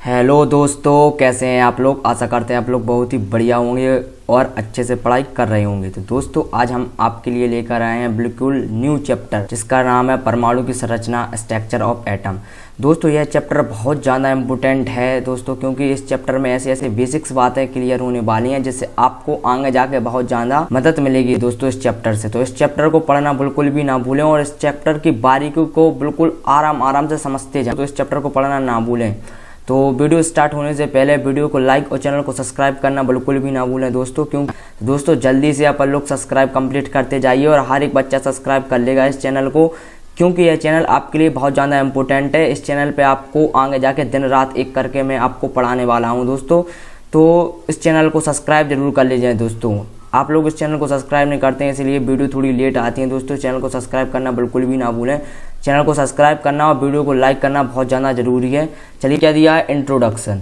Hello दोस्तों, कैसे हैं आप लोग। आशा करते हैं आप लोग बहुत ही बढ़िया होंगे और अच्छे से पढ़ाई कर रहे होंगे। तो दोस्तों आज हम आपके लिए लेकर आए हैं बिल्कुल न्यू चैप्टर जिसका नाम है परमाणु की संरचना, स्ट्रक्चर ऑफ एटम। दोस्तों यह चैप्टर बहुत ज़्यादा इम्पोर्टेंट है दोस्तों, क्योंकि इस चैप्टर में ऐसे ऐसे बेसिक्स बातें क्लियर होने वाली हैं जिससे आपको आगे जाके बहुत ज़्यादा मदद मिलेगी दोस्तों इस चैप्टर से। तो इस चैप्टर को पढ़ना बिल्कुल भी ना भूलें और इस चैप्टर की बारीकी को बिल्कुल आराम से समझते जाएं। तो इस चैप्टर को पढ़ना ना भूलें। तो वीडियो स्टार्ट होने से पहले वीडियो को लाइक और चैनल को सब्सक्राइब करना बिल्कुल भी ना भूलें दोस्तों, क्योंकि दोस्तों जल्दी से अपन लोग सब्सक्राइब कंप्लीट करते जाइए और हर एक बच्चा सब्सक्राइब कर लेगा इस चैनल को, क्योंकि यह चैनल आपके लिए बहुत ज़्यादा इंपॉर्टेंट है। इस चैनल पे आपको आगे जाके दिन रात एक करके मैं आपको पढ़ाने वाला हूँ दोस्तों। तो इस चैनल को सब्सक्राइब जरूर कर लीजिए दोस्तों। आप लोग इस चैनल को सब्सक्राइब नहीं करते हैं इसलिए वीडियो थोड़ी लेट आती है दोस्तों। चैनल को सब्सक्राइब करना बिल्कुल भी ना भूलें। चैनल को सब्सक्राइब करना और वीडियो को लाइक करना बहुत ज़्यादा जरूरी है। चलिए क्या दिया है, इंट्रोडक्शन।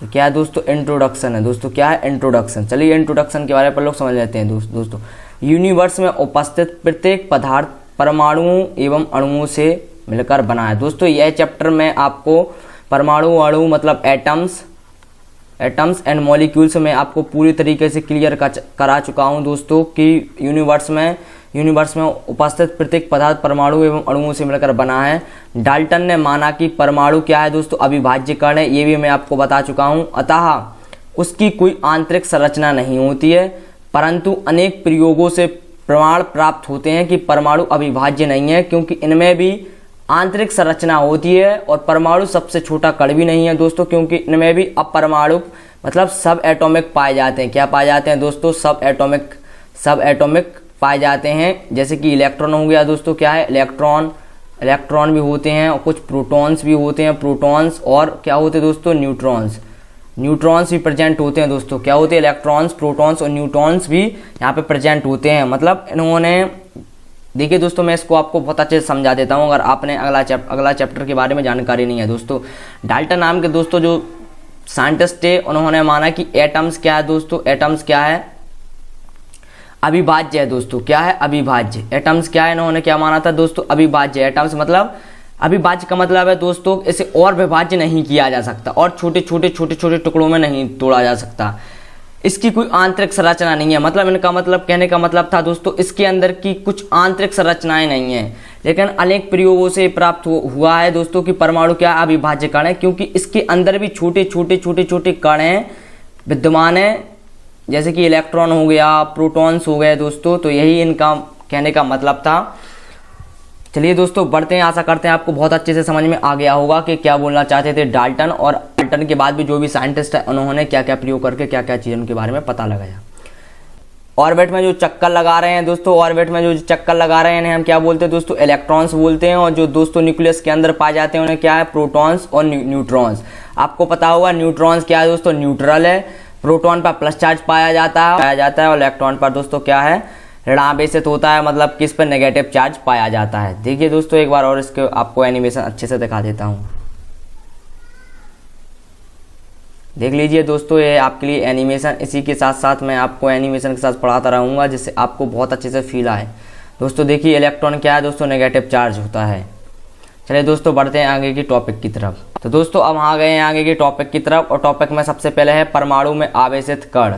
क्या है दोस्तों, इंट्रोडक्शन है दोस्तों। क्या है इंट्रोडक्शन, चलिए इंट्रोडक्शन के बारे में लोग समझ लेते हैं दोस्तों। यूनिवर्स में उपस्थित प्रत्येक पदार्थ परमाणुओं एवं अणुओं से मिलकर बना है दोस्तों। यह चैप्टर में आपको परमाणु अणु मतलब एटम्स एंड मॉलिक्यूल्स में आपको पूरी तरीके से क्लियर करा चुका हूं दोस्तों कि यूनिवर्स में उपस्थित प्रत्येक पदार्थ परमाणु एवं अणुओं से मिलकर बना है। डाल्टन ने माना कि परमाणु क्या है दोस्तों, अविभाज्य कण है। ये भी मैं आपको बता चुका हूं। अतः उसकी कोई आंतरिक संरचना नहीं होती है, परंतु अनेक प्रयोगों से प्रमाण प्राप्त होते हैं कि परमाणु अविभाज्य नहीं है, क्योंकि इनमें भी आंतरिक संरचना होती है। और परमाणु सबसे छोटा कण भी नहीं है दोस्तों, क्योंकि इनमें भी अपरमाणु मतलब सब एटॉमिक पाए जाते हैं। क्या पाए जाते हैं दोस्तों, सब एटॉमिक पाए जाते हैं। जैसे कि इलेक्ट्रॉन हो गया दोस्तों, क्या है इलेक्ट्रॉन भी होते हैं और कुछ प्रोटॉन्स भी होते हैं। प्रोटॉन्स और क्या होते हैं दोस्तों, न्यूट्रॉन्स भी प्रेजेंट होते हैं दोस्तों। क्या होते हैं, इलेक्ट्रॉन्स, प्रोटॉन्स और न्यूट्रॉन्स भी यहाँ पे प्रेजेंट होते हैं। मतलब इन्होंने देखिए दोस्तों, मैं इसको आपको बहुत अच्छे से समझा देता हूँ अगर आपने अगला चैप्टर के बारे में जानकारी नहीं है दोस्तों। डाल्टन नाम के दोस्तों जो साइंटिस्ट थे, उन्होंने माना कि एटम्स क्या है दोस्तों, एटम्स क्या है, अविभाज्य है दोस्तों। क्या है, अविभाज्य। एटम्स क्या है, इन्होंने क्या माना था दोस्तों, अविभाज्य। एटम्स मतलब अविभाज्य का मतलब है दोस्तों इसे और विभाज्य नहीं किया जा सकता और छोटे छोटे टुकड़ों में नहीं तोड़ा जा सकता। इसकी कोई आंतरिक संरचना नहीं है। मतलब इनका मतलब कहने का मतलब था दोस्तों इसके अंदर की कुछ आंतरिक संरचनाएं नहीं है। लेकिन अनेक प्रयोगों से प्राप्त हुआ है दोस्तों कि परमाणु क्या अविभाज्य कण है, क्योंकि इसके अंदर भी छोटे छोटे कण हैं विद्यमान है, जैसे कि इलेक्ट्रॉन हो गया, प्रोटॉन्स हो गए दोस्तों। तो यही इनका कहने का मतलब था। चलिए दोस्तों बढ़ते हैं। आशा करते हैं आपको बहुत अच्छे से समझ में आ गया होगा कि क्या बोलना चाहते थे डाल्टन, और डाल्टन के बाद भी जो भी साइंटिस्ट है उन्होंने क्या क्या प्रयोग करके क्या क्या चीज़ उनके बारे में पता लगाया। ऑर्बिट में जो चक्कर लगा रहे हैं दोस्तों, ऑर्बिट में जो चक्कर लगा रहे हैं इन्हें हम क्या बोलते हैं दोस्तों, इलेक्ट्रॉन्स बोलते हैं। और जो दोस्तों न्यूक्लियस के अंदर पाए जाते हैं उन्हें क्या है, प्रोटॉन्स और न्यूट्रॉन्स। आपको पता होगा न्यूट्रॉन्स क्या है दोस्तों, न्यूट्रल है। प्रोटॉन पर प्लस चार्ज पाया जाता है और इलेक्ट्रॉन पर दोस्तों क्या है, ऋणावेशित होता है। मतलब किस पर नेगेटिव चार्ज पाया जाता है। देखिए दोस्तों एक बार और इसके आपको एनिमेशन अच्छे से दिखा देता हूं, देख लीजिए दोस्तों ये आपके लिए एनिमेशन। इसी के साथ साथ मैं आपको एनिमेशन के साथ पढ़ाता रहूंगा जिससे आपको बहुत अच्छे से फील आए। दोस्तों देखिए इलेक्ट्रॉन क्या है दोस्तों, नेगेटिव चार्ज होता है। चलिए दोस्तों बढ़ते हैं आगे की टॉपिक की तरफ। तो दोस्तों अब आ गए हैं आगे के टॉपिक की तरफ, और टॉपिक में सबसे पहले है परमाणु में आवेशित कण।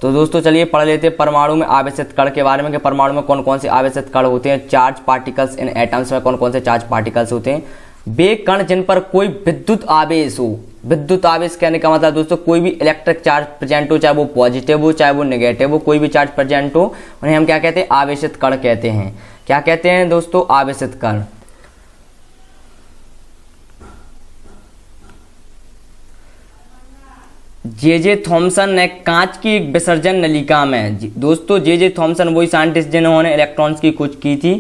तो दोस्तों चलिए पढ़ लेते हैं परमाणु में आवेशित कण के बारे में कि परमाणु में कौन कौन से आवेशित कण होते हैं। चार्ज पार्टिकल्स इन एटम्स में कौन कौन से चार्ज पार्टिकल्स होते हैं। वे कण जिन पर कोई विद्युत आवेश हो। विद्युत आवेश कहने का मतलब दोस्तों कोई भी इलेक्ट्रिक चार्ज प्रेजेंट हो, चाहे वो पॉजिटिव हो चाहे वो नेगेटिव हो, कोई भी चार्ज प्रेजेंट हो, उन्हें हम क्या कहते हैं, आवेशित कण कहते हैं। क्या कहते हैं दोस्तों, आवेशित कण। जे थॉमसन ने कांच की विसर्जन नलिका में, दोस्तों जे थॉमसन वही साइंटिस्ट जिन्होंने इलेक्ट्रॉन्स की खोज की थी,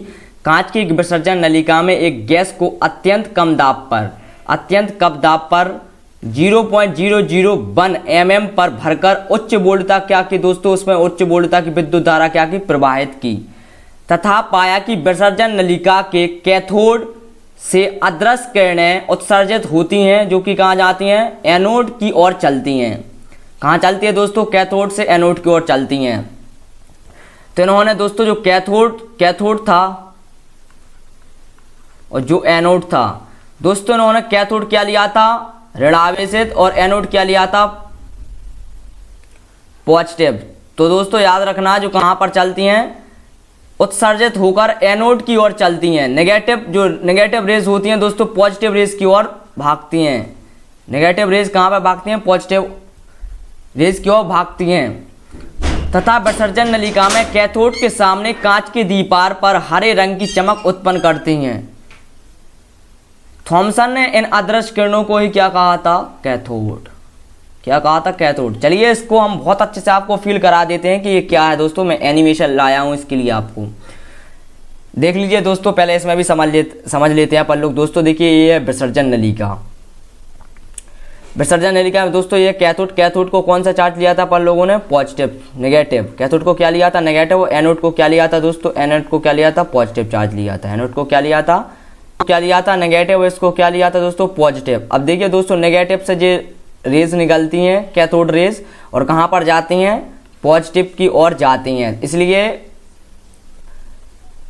कांच की विसर्जन नलिका में एक गैस को अत्यंत कम दाब पर 0.001 mm पर भरकर उच्च वोल्टता क्या की दोस्तों, उसमें उच्च वोल्टता की विद्युत धारा क्या की, प्रवाहित की, तथा पाया कि विसर्जन नलिका के कैथोड से अदृश्य किरणें उत्सर्जित होती हैं, जो कि कहाँ जाती हैं, एनोड की ओर चलती हैं। कहाँ चलती है दोस्तों, कैथोड से एनोड की ओर चलती हैं। तो इन्होंने दोस्तों जो कैथोड था और जो एनोड था दोस्तों, इन्होंने कैथोड क्या लिया था, ऋणावेशित, और एनोड क्या लिया था, पॉजिटिव। तो दोस्तों याद रखना, जो कहां पर चलती हैं, उत्सर्जित होकर एनोड की ओर चलती हैं। नेगेटिव, जो नेगेटिव रेज होती हैं दोस्तों, पॉजिटिव रेज की ओर भागती हैं। नेगेटिव रेज कहां पर भागती हैं, पॉजिटिव रेज की ओर भागती हैं। तथा विसर्जन नलिका में कैथोड के सामने कांच के दीपार पर हरे रंग की चमक उत्पन्न करती हैं। थॉमसन ने इन अदृश्य किरणों को ही क्या कहा था, कैथोड। क्या कहा था, कैथोड। चलिए इसको हम बहुत अच्छे से आपको फील करा देते हैं कि ये क्या है दोस्तों। मैं एनिमेशन लाया हूं इसके लिए, आपको देख लीजिए दोस्तों। पहले इसमें भी समझ लेते हैं अपन लोग। दोस्तों देखिए, ये है विसर्जन नलिका। विसर्जन नलिका में दोस्तों ये कैथोड को कौन सा चार्ज लिया था अपन लोगों ने, पॉजिटिव। नेगेटिव, कैथोड को क्या लिया था, नेगेटिव। एनोड को क्या लिया था दोस्तों, एनोड को क्या लिया था, पॉजिटिव चार्ज लिया था। एनोड को क्या लिया था, नेगेटिव। इसको क्या लिया था दोस्तों, पॉजिटिव। अब देखिए दोस्तों, नेगेटिव से जो रेज निकलती हैं कैथोड रेज, और कहां पर जाती हैं, पॉजिटिव की ओर जाती हैं। इसलिए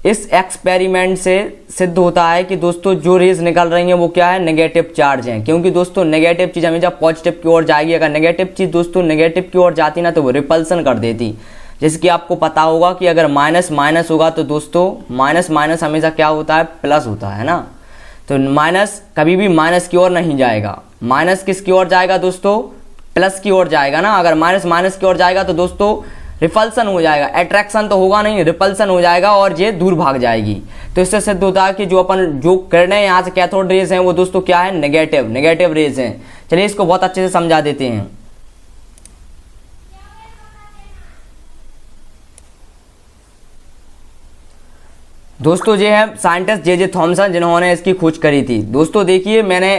इस एक्सपेरिमेंट से सिद्ध होता है कि दोस्तों जो रेज निकल रही हैं वो क्या है, नेगेटिव चार्ज हैं। क्योंकि दोस्तों नेगेटिव चीज हमेशा पॉजिटिव की ओर जाएगी। अगर नेगेटिव चीज दोस्तों नेगेटिव की ओर जाती ना, तो वो रिपल्सन कर देती। जैसे कि आपको पता होगा कि अगर माइनस माइनस होगा तो दोस्तों माइनस माइनस हमेशा क्या होता है, प्लस होता है ना। तो माइनस कभी भी माइनस की ओर नहीं जाएगा। माइनस किसकी ओर जाएगा दोस्तों, प्लस की ओर जाएगा ना। अगर माइनस माइनस की ओर जाएगा तो दोस्तों रिपल्सन हो जाएगा। अट्रैक्शन तो होगा नहीं, रिपल्सन हो जाएगा और ये दूर भाग जाएगी। तो इससे सिद्ध होता है कि जो किरणें यहाँ से कैथोड रेज हैं वो दोस्तों क्या है, नेगेटिव रेज हैं। चलिए इसको बहुत अच्छे से समझा देते हैं। दोस्तों ये है साइंटिस्ट जे थॉमसन, जिन्होंने इसकी खोज करी थी। दोस्तों देखिए, मैंने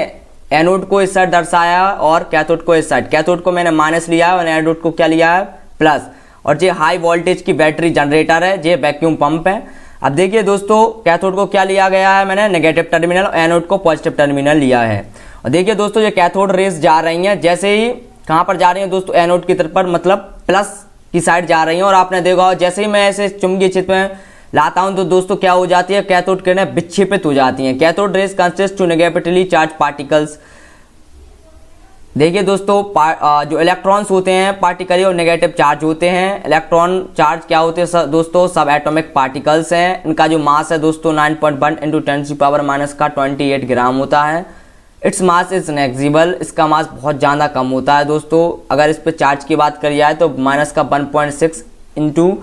एनोड को इस साइड दर्शाया और कैथोड को इस साइड। कैथोड को मैंने माइनस लिया है और एनोड को क्या लिया है, प्लस। और ये हाई वोल्टेज की बैटरी जनरेटर है, ये वैक्यूम पंप है। अब देखिए दोस्तों, कैथोड को क्या लिया गया है, मैंने नेगेटिव टर्मिनल, और एनोड को पॉजिटिव टर्मिनल लिया है। और देखिए दोस्तों, ये कैथोड रेज जा रही हैं, जैसे ही कहां पर जा रही हैं दोस्तों, एनोड की तरफ पर, मतलब प्लस की साइड जा रही हैं। और आपने देखा जैसे ही मैं ऐसे चुंबकीय क्षेत्र में लाता हूं तो दोस्तों क्या हो जाती है, कैथोड किरणें विक्षेपित हो जाती हैं। Cathode rays consist to negatively charge particles. देखिए दोस्तों, जो इलेक्ट्रॉन्स होते हैं पार्टिकली और नेगेटिव चार्ज होते हैं। इलेक्ट्रॉन चार्ज क्या होते हैं दोस्तों, सब एटॉमिक पार्टिकल्स हैं। इनका जो मास है दोस्तों 9.1 × 10⁻⁻⁰ ग्राम होता है। इट्स मास इज नेग्लिजिबल, इसका मास बहुत ज़्यादा कम होता है दोस्तों। अगर इस पर चार्ज की बात करी जाए तो -1.6 ×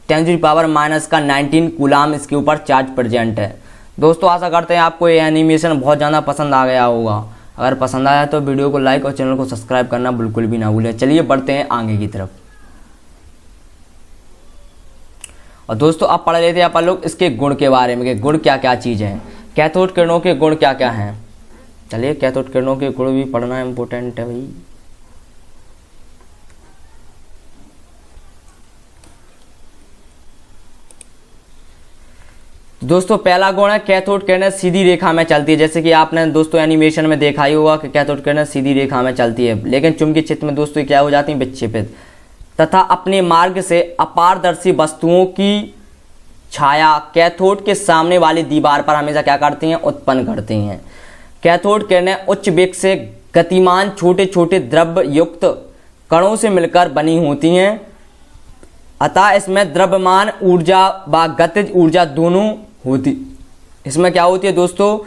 10⁻⁻19 कूलाम इसके ऊपर चार्ज प्रेजेंट है। दोस्तों आशा करते हैं आपको ये एनिमेशन बहुत ज़्यादा पसंद आ गया होगा। अगर पसंद आया तो वीडियो को लाइक और चैनल को सब्सक्राइब करना बिल्कुल भी ना भूलें। चलिए बढ़ते हैं आगे की तरफ। और दोस्तों अब पढ़ लेते हैं अपन लोग इसके गुण के बारे में कि गुण क्या क्या चीज़ हैं, कैथोड किरणों के गुण क्या क्या हैं। चलिए कैथोड किरणों के गुण भी पढ़ना इम्पोर्टेंट है भाई। दोस्तों पहला गुण है कैथोड किरणें सीधी रेखा में चलती है। जैसे कि आपने दोस्तों एनिमेशन में देखा ही होगा कि कैथोड किरणें सीधी रेखा में चलती है, लेकिन चुंबकीय क्षेत्र में दोस्तों क्या हो जाती है, विक्षेपित। तथा अपने मार्ग से अपारदर्शी वस्तुओं की छाया कैथोड के सामने वाली दीवार पर हमेशा क्या करती हैं, उत्पन्न करती हैं। कैथोड किरणें उच्च वेग से गतिमान छोटे छोटे द्रव्य युक्त कणों से मिलकर बनी होती हैं। अतः इसमें द्रव्यमान ऊर्जा व गतिज ऊर्जा दोनों होती। इसमें क्या होती है दोस्तों,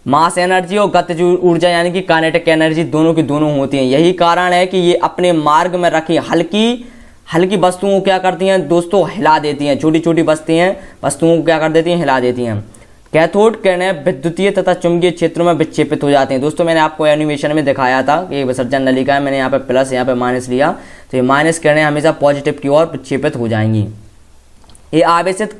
मास एनर्जी और गतिज ऊर्जा यानी कि काइनेटिक एनर्जी दोनों की दोनों होती हैं। यही कारण है कि ये अपने मार्ग में रखी हल्की वस्तुओं को क्या करती हैं दोस्तों, हिला देती हैं। छोटी छोटी वस्तुओं को क्या कर देती हैं, हिला देती हैं। कैथोड किरणें विद्युतीय तथा चुंबकीय क्षेत्रों में विक्षेपित हो जाते हैं। दोस्तों मैंने आपको एनिमेशन में दिखाया था कि विसर्जन नलिका है, मैंने यहाँ पे प्लस यहाँ पे माइनस लिया, तो ये माइनस किरणें हमेशा पॉजिटिव की ओर विक्षेपित हो जाएंगी। ये आवेशित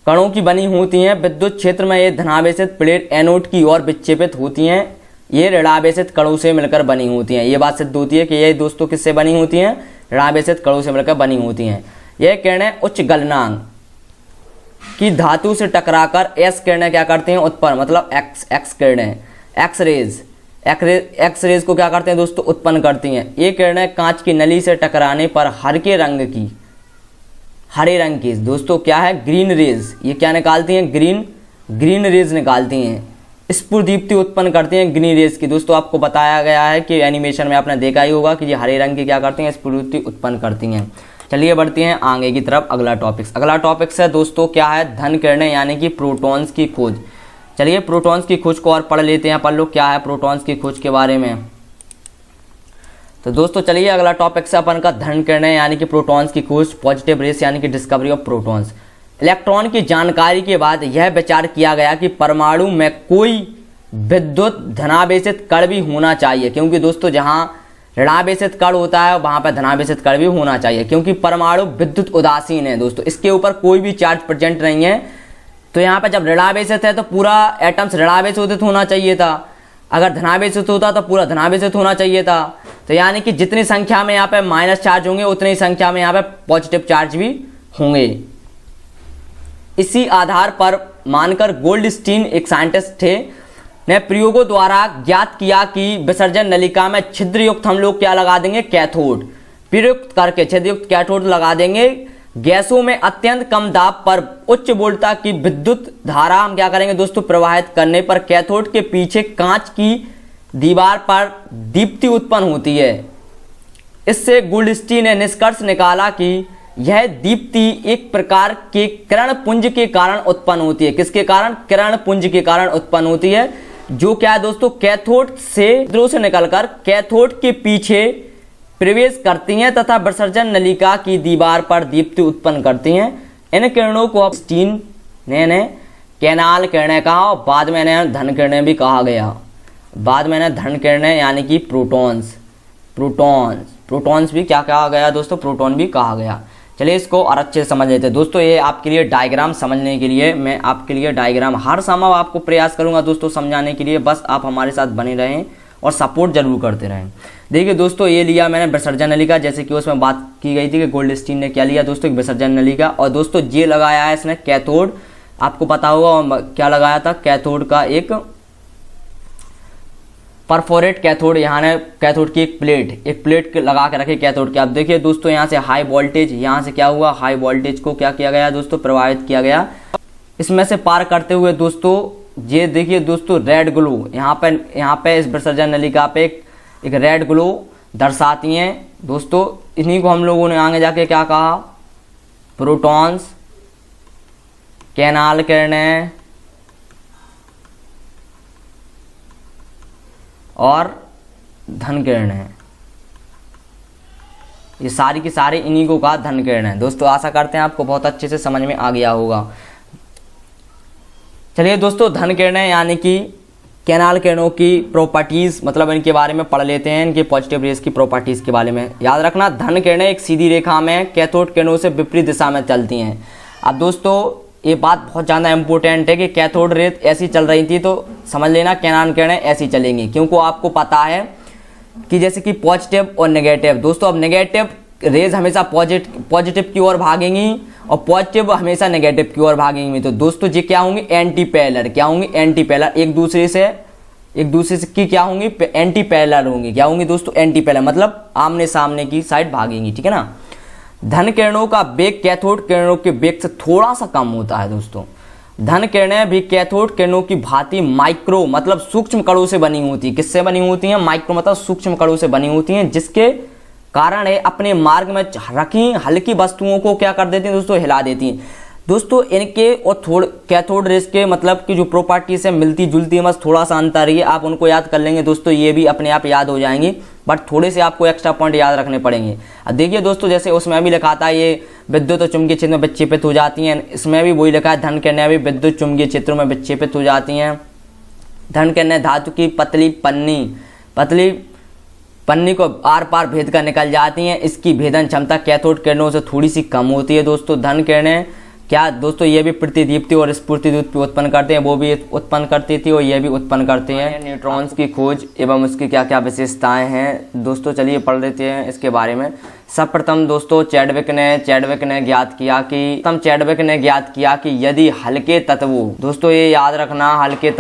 कणों की बनी होती हैं। विद्युत क्षेत्र में ये धनावेशित प्लेट एनोड की ओर विक्षेपित होती हैं। ये ऋणावेशित कणों से मिलकर बनी होती हैं। ये बात सिद्ध होती है कि ये दोस्तों किससे बनी होती हैं, ऋणावेशित कणों से मिलकर बनी होती हैं। ये किरणें उच्च गलनांक की धातु से टकराकर एस किरणें क्या करती हैं, उत्पन्न, मतलब एक्स किरणें, एक्स रेज को क्या करते हैं दोस्तों, उत्पन्न करती हैं। ये किरणें कांच की नली से टकराने पर हरे रंग की दोस्तों क्या है, ग्रीन रेज, ये क्या निकालती हैं, ग्रीन ग्रीन रेज निकालती हैं, स्फुरदीप्ति उत्पन्न करती हैं ग्रीन रेज की। दोस्तों आपको बताया गया है कि एनिमेशन में आपने देखा ही होगा कि ये हरे रंग की क्या करती हैं, स्फुरदीप्ति उत्पन्न करती हैं। चलिए बढ़ते हैं आगे की तरफ। अगला टॉपिक है दोस्तों क्या है, धन किरणें यानी कि प्रोटॉन्स की खोज। चलिए प्रोटॉन्स की खोज को और पढ़ लेते हैं अपन लोग, क्या है प्रोटॉन्स की खोज के बारे में। तो दोस्तों चलिए अगला टॉपिक से अपन का धन किरणें यानी कि प्रोटॉन्स की खोज, पॉजिटिव रेस यानी कि डिस्कवरी ऑफ प्रोटॉन्स। इलेक्ट्रॉन की जानकारी के बाद यह विचार किया गया कि परमाणु में कोई विद्युत धनावेशित कण भी होना चाहिए, क्योंकि दोस्तों जहां ऋणावेशित कण होता है वहां पर धनावेशित कण भी होना चाहिए, क्योंकि परमाणु विद्युत उदासीन है दोस्तों, इसके ऊपर कोई भी चार्ज प्रेजेंट नहीं है। तो यहाँ पर जब ऋणावेशित है तो पूरा एटम्स ऋणावेशित होना चाहिए था, अगर धनावेशित होता तो पूरा धनावेशित होना चाहिए था। तो यानी कि जितनी संख्या में यहाँ पे माइनस चार्ज होंगे उतनी ही संख्या में यहाँ पे पॉजिटिव चार्ज भी होंगे। इसी आधार पर मानकर गोल्डस्टीन एक साइंटिस्ट थे ने प्रयोगों द्वारा ज्ञात किया कि विसर्जन नलिका में छिद्रयुक्त हम लोग क्या लगा देंगे, कैथोड। प्रयुक्त करके छिद्रयुक्त कैथोड लगा देंगे। गैसों में अत्यंत कम दाब पर उच्च वोल्टता की विद्युत धारा हम क्या करेंगे दोस्तों, प्रवाहित करने पर कैथोड के पीछे कांच की दीवार पर दीप्ति उत्पन्न होती है। इससे गोल्डस्टीन ने निष्कर्ष निकाला कि यह दीप्ति एक प्रकार के किरण पुंज के कारण उत्पन्न होती है। किसके कारण, किरण पुंज के कारण उत्पन्न होती है, जो क्या है दोस्तों कैथोड से निकलकर कैथोड के पीछे प्रवेश करती हैं तथा विसर्जन नलिका की दीवार पर दीप्ति उत्पन्न करती हैं। इन किरणों को गोल्डस्टीन ने कैनाल किरणें कहा और बाद में इन्हें धन किरणें भी कहा गया। बाद में इन्हें धन किरणें यानी कि प्रोटॉन्स भी क्या कहा गया दोस्तों, प्रोटॉन भी कहा गया। चलिए इसको और अच्छे से समझ लेते हैं दोस्तों। ये आपके लिए डायग्राम समझने के लिए मैं आपके लिए डायग्राम हर समय आपको प्रयास करूंगा दोस्तों समझाने के लिए, बस आप हमारे साथ बने रहें और सपोर्ट जरूर करते रहें। देखिए दोस्तों ये लिया मैंने विसर्जन नलिका, जैसे कि उसमें बात की गई थी कि गोल्डस्टीन ने क्या लिया दोस्तों, विसर्जन नलिका। और दोस्तों ये लगाया है इसने कैथोड, आपको पता होगा क्या लगाया था, कैथोड का एक परफोरेट कैथोड, यहाँ ने कैथोड की एक प्लेट लगा के रखे कैथोड के। आप देखिए दोस्तों यहाँ से हाई वोल्टेज, यहाँ से क्या हुआ, हाई वोल्टेज को क्या किया गया दोस्तों, प्रभावित किया गया। इसमें से पार करते हुए दोस्तों ये देखिए दोस्तों रेड ग्लो, यहाँ पे इस विसर्जन नलिका पे एक रेड ग्लो दर्शाती हैं दोस्तों। इन्हीं को हम लोगों ने आगे जाके क्या कहा, प्रोटॉन्स, कैनाल किरणें और धन किरणें, ये सारी की सारी इन्हीं को कहा धन किरणें। दोस्तों आशा करते हैं आपको बहुत अच्छे से समझ में आ गया होगा। चलिए दोस्तों धन किरणें यानी कि कैनाल किरणों की प्रॉपर्टीज, मतलब इनके बारे में पढ़ लेते हैं, इनके पॉजिटिव रेस की प्रॉपर्टीज के बारे में। याद रखना धन किरणें एक सीधी रेखा में कैथोड किरणों से विपरीत दिशा में चलती हैं। अब दोस्तों ये बात बहुत ज़्यादा इंपॉर्टेंट है कि कैथोड रेस ऐसी चल रही थी तो समझ लेना कैनाल किरणें ऐसी चलेंगी, क्योंकि आपको पता है कि जैसे कि पॉजिटिव और नेगेटिव। दोस्तों अब नेगेटिव रेज हमेशा पॉजिटिव की ओर भागेंगी और पॉजिटिव हमेशा नेगेटिव की ओर भागेंगी। तो दोस्तों ये क्या होंगी, एंटी पैरेलल। क्या होंगी, एंटी पैरेलल, एक दूसरे से की क्या होंगी, एंटी पैरेलल होंगी। क्या होंगी दोस्तों, एंटी पैरेलल, मतलब आमने सामने की साइड भागेंगी, ठीक है ना। धन किरणों का वेग कैथोड किरणों के वेग से थोड़ा सा कम होता है दोस्तों। धन किरणें भी कैथोड किरणों की भांति माइक्रो मतलब सूक्ष्म कणों से बनी होती है। किससे बनी होती हैं, माइक्रो मतलब सूक्ष्म कणों से बनी होती हैं, जिसके कारण है अपने मार्ग में रखी हल्की वस्तुओं को क्या कर देती हैं दोस्तों, हिला देती हैं। दोस्तों इनके और कैथोड रेस के मतलब की जो प्रॉपर्टीज है मिलती जुलती है, बस थोड़ा सा अंतर है, आप उनको याद कर लेंगे दोस्तों, ये भी अपने आप याद हो जाएंगे, बट थोड़े से आपको एक्स्ट्रा पॉइंट याद रखने पड़ेंगे। अब देखिए दोस्तों जैसे उसमें भी लिखा था ये विद्युत और चुंबकीय क्षेत्र में विक्षेपित हो जाती हैं, इसमें भी वही लिखा है धन किरणें भी विद्युत चुंबकीय क्षेत्रों में विक्षेपित हो जाती हैं। धन किरणें धातु की पतली पन्नी को आर पार भेद कर निकल जाती हैं। इसकी भेदन क्षमता कैथोड किरणों से थोड़ी सी कम होती है दोस्तों। धन किरणें क्या दोस्तों ये भी प्रतिदीप्ति और स्फुर्तिदीप्ति उत्पन्न करते हैं, वो भी उत्पन्न करती थी और ये भी उत्पन्न करते हैं। न्यूट्रॉन्स की खोज एवं उसकी क्या क्या विशेषताएं हैं दोस्तों, चलिए पढ़ लेते हैं इसके बारे में। सर्वप्रथम दोस्तों चैडविक ने ज्ञात किया कि यदि हल्के तत्वों, दोस्तों ये याद रखना, हल्के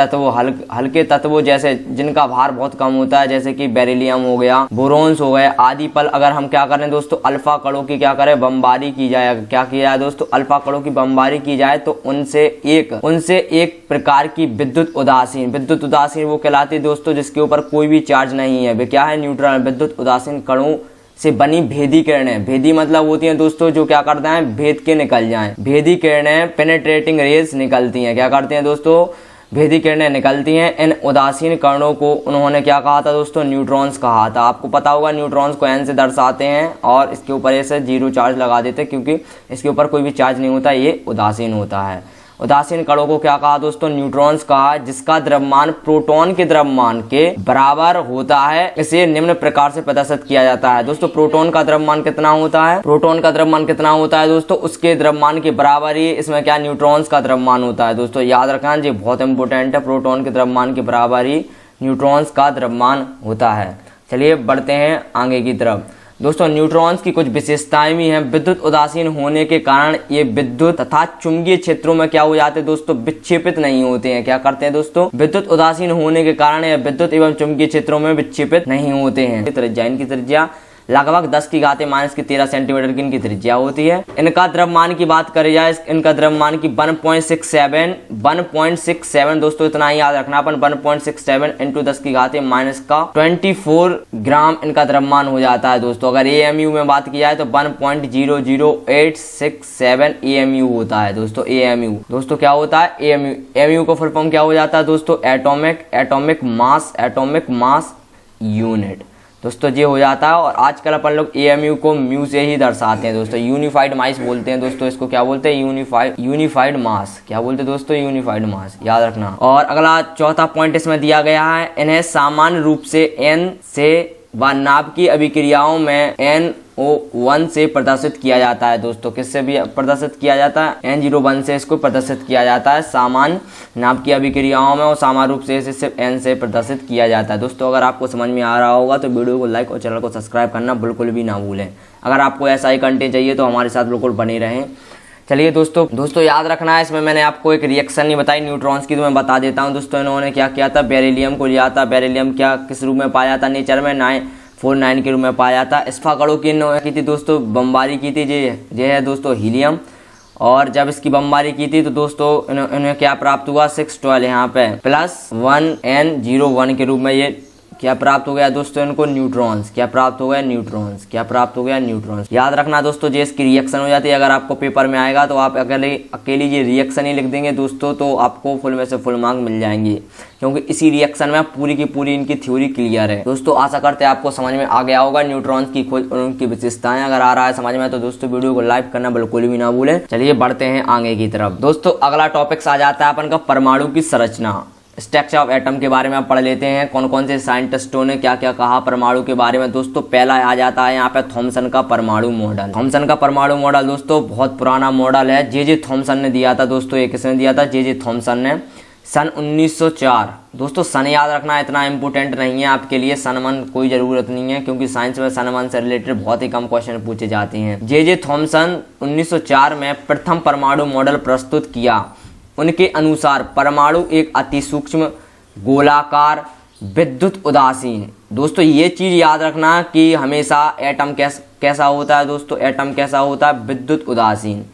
तत्वों जैसे जिनका भार बहुत कम होता है, जैसे कि बेरिलियम हो गया, बोरोन्स हो गए आदि पर अगर हम क्या करें दोस्तों, अल्फा कणों की क्या करें, बमबारी की जाए। क्या किया जाए दोस्तों, अल्फा कणों की बमबारी की जाए तो उनसे एक प्रकार की विद्युत उदासीन वो कहलाती है दोस्तों जिसके ऊपर कोई भी चार्ज नहीं है, वे क्या है, न्यूट्रल। विद्युत उदासीन कणों से बनी भेदी किरणें, भेदी मतलब होती हैं दोस्तों जो क्या करते हैं, भेद के निकल जाएं। भेदी किरणें पेनेट्रेटिंग रेज निकलती हैं, क्या करती हैं दोस्तों, भेदी किरणें निकलती हैं। इन उदासीन कणों को उन्होंने क्या कहा था दोस्तों, न्यूट्रॉन्स कहा था। आपको पता होगा न्यूट्रॉन्स को n से दर्शाते हैं और इसके ऊपर ऐसे 0 चार्ज लगा देते हैं क्योंकि इसके ऊपर कोई भी चार्ज नहीं होता, ये उदासीन होता है। उदासीन कणों को क्या कहा दोस्तों, न्यूट्रॉन्स कहा, जिसका द्रव्यमान प्रोटॉन के द्रव्यमान के बराबर होता है। इसे निम्न प्रकार से प्रदर्शित किया जाता है। दोस्तों प्रोटॉन का द्रव्यमान कितना होता है, दोस्तों उसके द्रव्यमान के बराबर ही इसमें क्या, न्यूट्रॉन्स का द्रव्यमान होता है। दोस्तों याद रखना जी, बहुत इंपॉर्टेंट है, प्रोटॉन के द्रव्यमान के बराबर ही न्यूट्रॉन्स का द्रव्यमान होता है। चलिए बढ़ते हैं आगे की तरफ। दोस्तों न्यूट्रॉन्स की कुछ विशेषताएं भी हैं। विद्युत उदासीन होने के कारण ये विद्युत तथा चुंबकीय क्षेत्रों में क्या हो जाते हैं दोस्तों, विक्षेपित नहीं होते हैं। क्या करते हैं दोस्तों, विद्युत उदासीन होने के कारण ये विद्युत एवं चुंबकीय क्षेत्रों में विक्षेपित नहीं होते हैं। इनकी त्रिज्या लगभग 10⁻³ सेंटीमीटर की इनकी त्रिज्या होती है। इनका द्रव्यमान की बात करी जाए, इनका द्रव्यमान की 1.67 दोस्तों इतना ही याद रखना अपन, 1.67 × 10⁻⁻24 ग्राम इनका द्रव्यमान हो जाता है दोस्तों। अगर AMU में बात की जाए तो 1.00867 AMU होता है दोस्तों। AMU दोस्तों क्या होता है, AMU को फुल फॉर्म क्या हो जाता है दोस्तों, एटॉमिक मास यूनिट। दोस्तों ये हो जाता है। और आजकल अपन लोग AMU को म्यू से ही दर्शाते हैं दोस्तों, यूनिफाइड मास बोलते हैं दोस्तों, इसको क्या बोलते हैं, यूनिफाइड मास। क्या बोलते हैं दोस्तों, यूनिफाइड मास, याद रखना। और अगला चौथा पॉइंट इसमें दिया गया है, इन्हें सामान्य रूप से N से व नाभ की अभिक्रियाओं में NO1 से प्रदर्शित किया जाता है दोस्तों। किससे भी प्रदर्शित किया जाता है, N01 से इसको प्रदर्शित किया जाता है सामान्य नाभ की अभिक्रियाओं में, और सामान्य रूप से इसे सिर्फ N से प्रदर्शित किया जाता है। दोस्तों अगर आपको समझ में आ रहा होगा तो वीडियो को लाइक और चैनल को सब्सक्राइब करना बिल्कुल भी ना भूलें। अगर आपको ऐसा ही कंटेंट चाहिए तो हमारे साथ बिल्कुल बने रहें। चलिए दोस्तों याद रखना है, इसमें मैंने आपको एक रिएक्शन नहीं बताई न्यूट्रॉन्स की, तो मैं बता देता हूं दोस्तों। इन्होंने क्या किया था, बेरिलियम को लिया था। बेरिलियम क्या किस रूप में पाया जाता, नेचर में 949 के रूप में पाया जाता। अल्फा कणों की की थी दोस्तों, बमबारी की थी, ये है दोस्तों हीलियम। और जब इसकी बमबारी की थी तो दोस्तों इन्हें क्या प्राप्त हुआ, 612 यहाँ पे +1N01 के रूप में ये क्या प्राप्त हो गया दोस्तों, इनको न्यूट्रॉन्स। क्या प्राप्त हो गया, न्यूट्रॉन्स। याद रखना दोस्तों, जो इसकी रिएक्शन हो जाती है, अगर आपको पेपर में आएगा तो आप अकेली ये रिएक्शन ही लिख देंगे दोस्तों, तो आपको फुल में से फुल मार्क मिल जाएंगे, क्योंकि इसी रिएक्शन में पूरी की पूरी इनकी थ्योरी क्लियर है। दोस्तों आशा करते हैं आपको समझ में आ गया होगा न्यूट्रॉन्स की खोज और उनकी विशेषताएं। अगर आ रहा है समझ में तो दोस्तों वीडियो को लाइक करना बिल्कुल भी ना भूलें। चलिए बढ़ते हैं आगे की तरफ। दोस्तों अगला टॉपिक्स आ जाता है अपन का परमाणु की संरचना, स्ट्रक्चर ऑफ एटम के बारे में आप पढ़ लेते हैं। कौन कौन से साइंटिस्टों ने क्या क्या कहा परमाणु के बारे में। दोस्तों पहला आ जाता है यहाँ पे थॉमसन का परमाणु मॉडल। थॉमसन का परमाणु मॉडल दोस्तों बहुत पुराना मॉडल है, जे थॉमसन ने दिया था दोस्तों। ये किसने दिया था, जे थॉमसन ने सन 1904। दोस्तों सन याद रखना इतना इंपॉर्टेंट नहीं है आपके लिए, सन मन कोई जरूरत नहीं है, क्योंकि साइंस में सन मन से रिलेटेड बहुत ही कम क्वेश्चन पूछे जाते हैं। जे थॉमसन 1904 में प्रथम परमाणु मॉडल प्रस्तुत किया। उनके अनुसार परमाणु एक अति सूक्ष्म गोलाकार विद्युत उदासीन। दोस्तों ये चीज याद रखना कि हमेशा एटम कैसा होता है दोस्तों, एटम कैसा होता है, विद्युत उदासीन।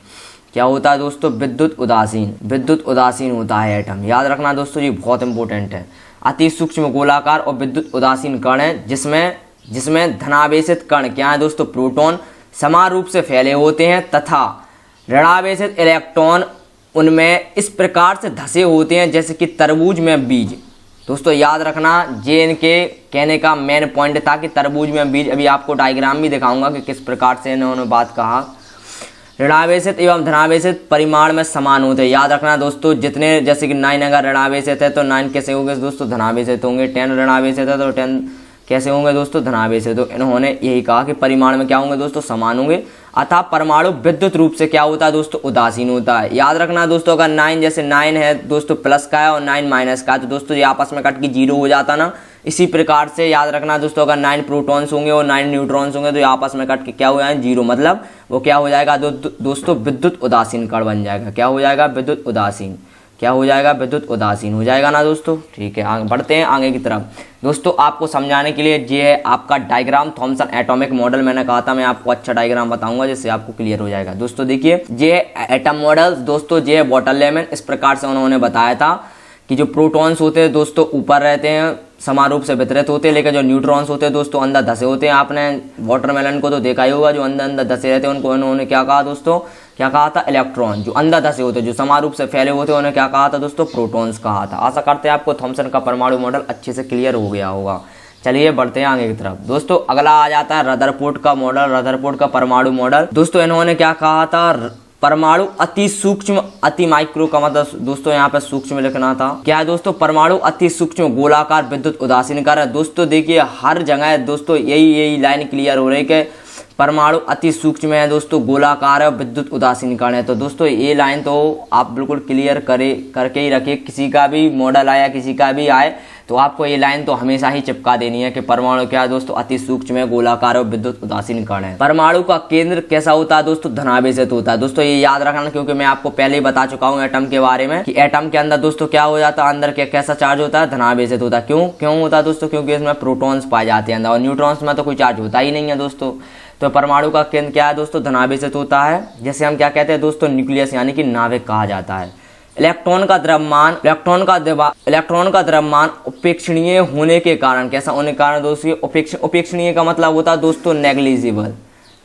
क्या होता है दोस्तों, विद्युत उदासीन होता है एटम। याद रखना दोस्तों, ये बहुत इंपॉर्टेंट है। अति सूक्ष्म गोलाकार और विद्युत उदासीन कण है, जिसमें धनावेशित कण क्या है दोस्तों, प्रोटॉन समान रूप से फैले होते हैं तथा ऋणावेशित इलेक्ट्रॉन उनमें इस प्रकार से धसे होते हैं जैसे कि तरबूज में बीज। दोस्तों याद रखना, ये इनके कहने का मेन पॉइंट था कि तरबूज में बीज। अभी आपको डायग्राम भी दिखाऊंगा कि किस प्रकार से इन्होंने बात कहा। ऋणावेशित एवं धनावेशित परिमाण में समान होते हैं। याद रखना दोस्तों, जितने जैसे कि 9 अगर ऋणावेशित है तो 9 कैसे होंगे दोस्तों, धनावेशित होंगे। 10 ऋणावेशित है तो 10 कैसे होंगे दोस्तों, धनावेशित। तो इन्होंने यही कहा कि परिमाण में क्या होंगे दोस्तों, समान होंगे। अतः परमाणु विद्युत रूप से क्या होता है दोस्तों, उदासीन होता है। याद रखना दोस्तों, अगर 9 जैसे 9 है दोस्तों प्लस का है और 9 माइनस का है तो दोस्तों ये आपस में कट के 0 हो जाता ना। इसी प्रकार से याद रखना दोस्तों, अगर 9 प्रोटॉन्स होंगे और 9 न्यूट्रॉन्स होंगे तो ये आपस में कट के क्या हो जाएगा, 0, मतलब वो क्या हो जाएगा दोस्तों, विद्युत उदासीन कण बन जाएगा। क्या हो जाएगा, विद्युत उदासीन। क्या हो जाएगा, विद्युत उदासीन हो जाएगा ना दोस्तों। ठीक है, आगे बढ़ते हैं आगे की तरफ। दोस्तों आपको समझाने के लिए ये है आपका डायग्राम, थॉमसन एटॉमिक मॉडल। मैंने कहा था मैं आपको अच्छा डायग्राम बताऊंगा जिससे आपको क्लियर हो जाएगा। दोस्तों देखिए, ये एटम मॉडल दोस्तों, ये बॉटलमैन इस प्रकार से उन्होंने बताया था कि जो प्रोटॉन्स होते हैं दोस्तों ऊपर रहते हैं, समान रूप से वितरित होते हैं, लेकिन जो न्यूट्रॉन्स होते हैं दोस्तों अंदर धसे होते हैं। आपने वाटरमेलन को तो देखा ही होगा, जो अंदर अंदर धसे रहते हैं उनको उन्होंने क्या कहा दोस्तों, क्या कहा था, इलेक्ट्रॉन। जो अंदर धसे होते हैं, जो समान रूप से फैले होते हैं, उन्हें क्या कहा था दोस्तों, प्रोटॉन्स कहा था। आशा करते हैं आपको थॉमसन का परमाणु मॉडल अच्छे से क्लियर हो गया होगा। चलिए बढ़ते हैं आगे की तरफ। दोस्तों अगला आ जाता है रदरफोर्ड का मॉडल, रदरफोर्ड का परमाणु मॉडल। दोस्तों इन्होंने क्या कहा था, परमाणु अति सूक्ष्म, अति माइक्रो का मतलब दोस्तों यहाँ पे सूक्ष्म लिखना था। क्या है दोस्तों, परमाणु अति सूक्ष्म गोलाकार विद्युत उदासीन कण है। दोस्तों देखिए हर जगह दोस्तों यही लाइन क्लियर हो रही है कि परमाणु अति सूक्ष्म है दोस्तों, गोलाकार है, विद्युत उदासीन कण है। तो दोस्तों ये लाइन तो आप बिल्कुल क्लियर करके ही रखिए। किसी का भी मॉडल आया, किसी का भी आए तो आपको ये लाइन तो हमेशा ही चिपका देनी है कि परमाणु क्या है दोस्तों, अति सूक्ष्म है, गोलाकार और विद्युत उदासीन कण है। परमाणु का केंद्र कैसा होता है दोस्तों, धनावेशित होता है। दोस्तों ये याद रखना, क्योंकि मैं आपको पहले ही बता चुका हूँ एटम के बारे में कि एटम के अंदर दोस्तों क्या हो जाता है, अंदर कैसा चार्ज होता है, धनावेशित होता है। क्यों होता है दोस्तों, क्योंकि इसमें प्रोटॉन्स पाए जाते हैं अंदर, और न्यूट्रॉन्स में तो कोई चार्ज होता ही नहीं है दोस्तों। तो परमाणु का केंद्र क्या है दोस्तों, धनावेशित होता है। जैसे हम क्या कहते हैं दोस्तों, न्यूक्लियस यानी कि नाभिक कहा जाता है। इलेक्ट्रॉन का द्रव्यमान उपेक्षणीय होने के कारण, कैसा होने के कारण दोस्तों, उपेक्षणीय का मतलब होता है दोस्तों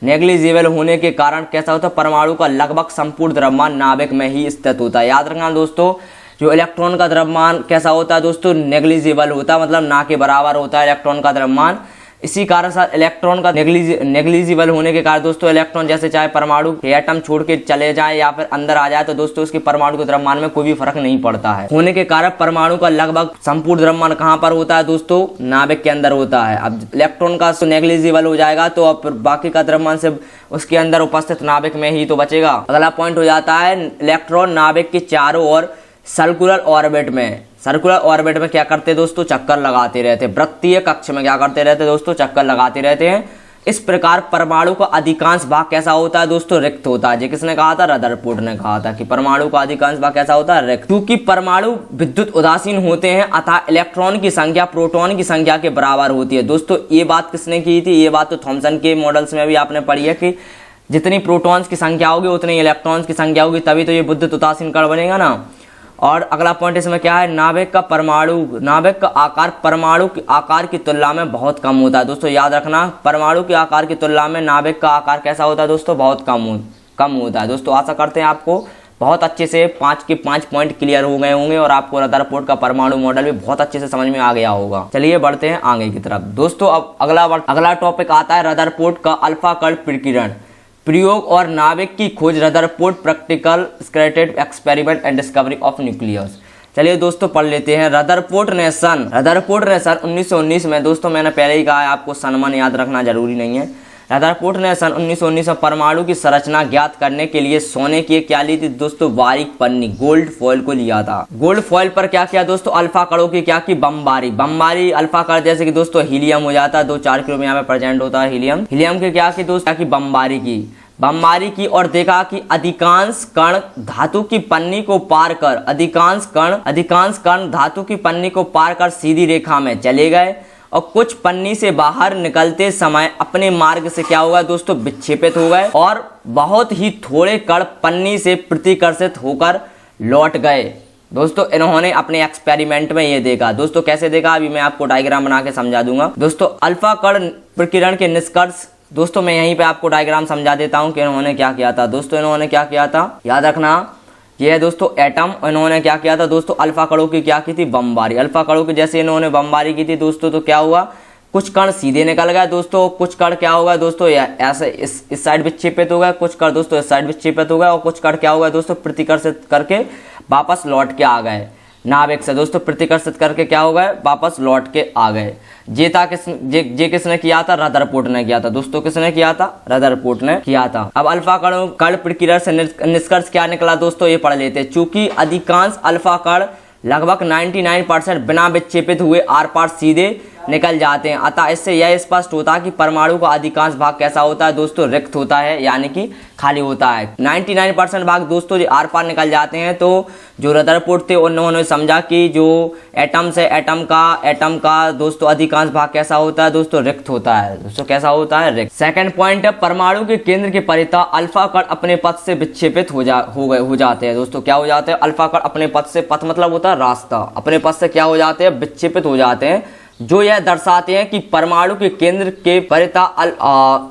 नेग्लिजिबल होने के कारण कैसा होता है, परमाणु का लगभग संपूर्ण द्रव्यमान नाभिक में ही स्थित होता है। याद रखना दोस्तों, जो इलेक्ट्रॉन का द्रव्यमान कैसा होता है दोस्तों, नेग्लिजिबल होता है, मतलब ना के बराबर होता है इलेक्ट्रॉन का द्रव्यमान। इसी कारण से इलेक्ट्रॉन का नेग्लिजिबल होने के कारण दोस्तों इलेक्ट्रॉन जैसे चाहे परमाणु के एटम छोड़ के चले जाए या फिर अंदर आ जाए तो दोस्तों उसके परमाणु के द्रव्यमान में कोई भी फर्क नहीं पड़ता है। होने के कारण परमाणु का लगभग संपूर्ण द्रव्यमान कहाँ पर होता है दोस्तों, नाभिक के अंदर होता है। अब इलेक्ट्रॉन का नेग्लिजिबल हो जाएगा तो अब बाकी का द्रव्यमान से उसके अंदर उपस्थित नाभिक में ही तो बचेगा। अगला पॉइंट हो जाता है, इलेक्ट्रॉन नाभिक के चारों ओर सर्कुलर ऑर्बिट में क्या करते दोस्तों, चक्कर लगाते रहते। वृत्तीय कक्ष में क्या करते रहते दोस्तों, चक्कर लगाते रहते हैं। इस प्रकार परमाणु का अधिकांश भाग कैसा होता है दोस्तों, रिक्त होता है। ये किसने कहा था, रदरफोर्ड ने कहा था कि परमाणु का अधिकांश भाग कैसा होता है, रिक्त। क्योंकि परमाणु विद्युत उदासीन होते हैं अतः इलेक्ट्रॉन की संख्या प्रोटॉन की संख्या के बराबर होती है। दोस्तों ये बात किसने की थी, ये बात तो थॉमसन के मॉडल्स में भी आपने पढ़ी है कि जितनी प्रोटॉन्स की संख्या होगी उतनी इलेक्ट्रॉन्स की संख्या होगी, तभी तो ये विद्युत उदासीन कण बनेगा ना। और अगला पॉइंट इसमें क्या है, नाभिक का आकार परमाणु के आकार की तुलना में बहुत कम होता है। दोस्तों याद रखना, परमाणु के आकार की तुलना में नाभिक का आकार कैसा होता है दोस्तों, बहुत कम होता है। दोस्तों आशा करते हैं आपको बहुत अच्छे से 5 के 5 पॉइंट क्लियर हो गए होंगे और आपको रदरफोर्ड का परमाणु मॉडल भी बहुत अच्छे से समझ में आ गया होगा। चलिए बढ़ते हैं आगे की तरफ। दोस्तों अब अगला टॉपिक आता है रदरफोर्ड का अल्फा कण प्रकीर्णन प्रयोग और नाभिक की खोज, Rutherford practical scattered experiment and discovery of nucleus. चलिए दोस्तों पढ़ लेते हैं। रदरफोर्ड ने सन 1919 में, दोस्तों मैंने पहले ही कहा है आपको सनमन याद रखना जरूरी नहीं है। रदरफोर्ड ने सन 1919 में परमाणु की संरचना ज्ञात करने के लिए सोने की क्या ली थी दोस्तों, बारीक पन्नी गोल्ड फॉइल को लिया था। गोल्ड फॉइल पर क्या किया दोस्तों, अल्फा कणों की क्या की, बमबारी अल्फा कण जैसे कि दोस्तों हीलियम हो जाता है, 2-4 किलो में यहाँ पे प्रेजेंट होता है हीलियम के क्या की दोस्तों, क्या की बमबारी की और देखा कि अधिकांश कण धातु की पन्नी को पार कर धातु की पन्नी को पार कर सीधी रेखा में चले गए और कुछ पन्नी से बाहर निकलते समय अपने मार्ग से क्या हुआ दोस्तों, विक्षेपित हो गए और बहुत ही थोड़े कण पन्नी से प्रतिकर्षित होकर लौट गए। दोस्तों इन्होंने अपने एक्सपेरिमेंट में ये देखा। दोस्तों कैसे देखा, अभी मैं आपको डायग्राम बना के समझा दूंगा। दोस्तों अल्फा कण प्रकीर्णन के निष्कर्ष, दोस्तों मैं यहीं पे आपको डायग्राम समझा देता हूं कि इन्होंने क्या किया था। दोस्तों इन्होंने क्या किया था, याद रखना, ये है दोस्तों एटम। इन्होंने क्या किया था दोस्तों, अल्फा कणों की क्या की थी, बमबारी। अल्फा कणों की जैसे इन्होंने बमबारी की थी दोस्तों, तो क्या हुआ, कुछ कण सीधे निकल गए दोस्तों, कुछ कण क्या होगा दोस्तों, ऐसे इस साइड विक्षेपित हो गए, कुछ कण दोस्तों इस साइड विक्षेपित हो गए और कुछ कण क्या होगा दोस्तों, प्रतिकर्षित करके वापस लौट के आ गए। नाभिक से दोस्तों प्रतिकर्षित करके क्या हो गए, वापस लौट के आ गए। ये किसने किया था, रदरफोर्ड ने किया था दोस्तों। किसने किया था, रदरफोर्ड ने किया था। अब अल्फा कण प्रक्रिया से निष्कर्ष क्या निकला दोस्तों, ये पढ़ लेते हैं। चूंकि अधिकांश अल्फा कण लगभग 99% बिना विक्षेपित हुए आर पार सीधे निकल जाते हैं, अतः इससे यह स्पष्ट होता है कि परमाणु का अधिकांश भाग कैसा होता है दोस्तों, रिक्त होता है, यानी कि खाली होता है। 99% भाग दोस्तों जो आर पार निकल जाते हैं। तो जो रदरफोर्ड थे उन्होंने समझा कि जो एटम्स है, एटम का दोस्तों अधिकांश भाग कैसा होता है दोस्तों, रिक्त होता है दोस्तों। कैसा होता है, रिक्त। सेकंड पॉइंट है, परमाणु के केंद्र के परितः अल्फा कण अपने पथ से विक्षेपित हो जाते हैं दोस्तों। क्या हो जाते हैं, अल्फा कण अपने पथ से, पथ मतलब होता है रास्ता, अपने पथ से क्या हो जाते हैं, विक्षेपित हो जाते हैं, जो यह दर्शाते हैं कि परमाणु के केंद्र के परितः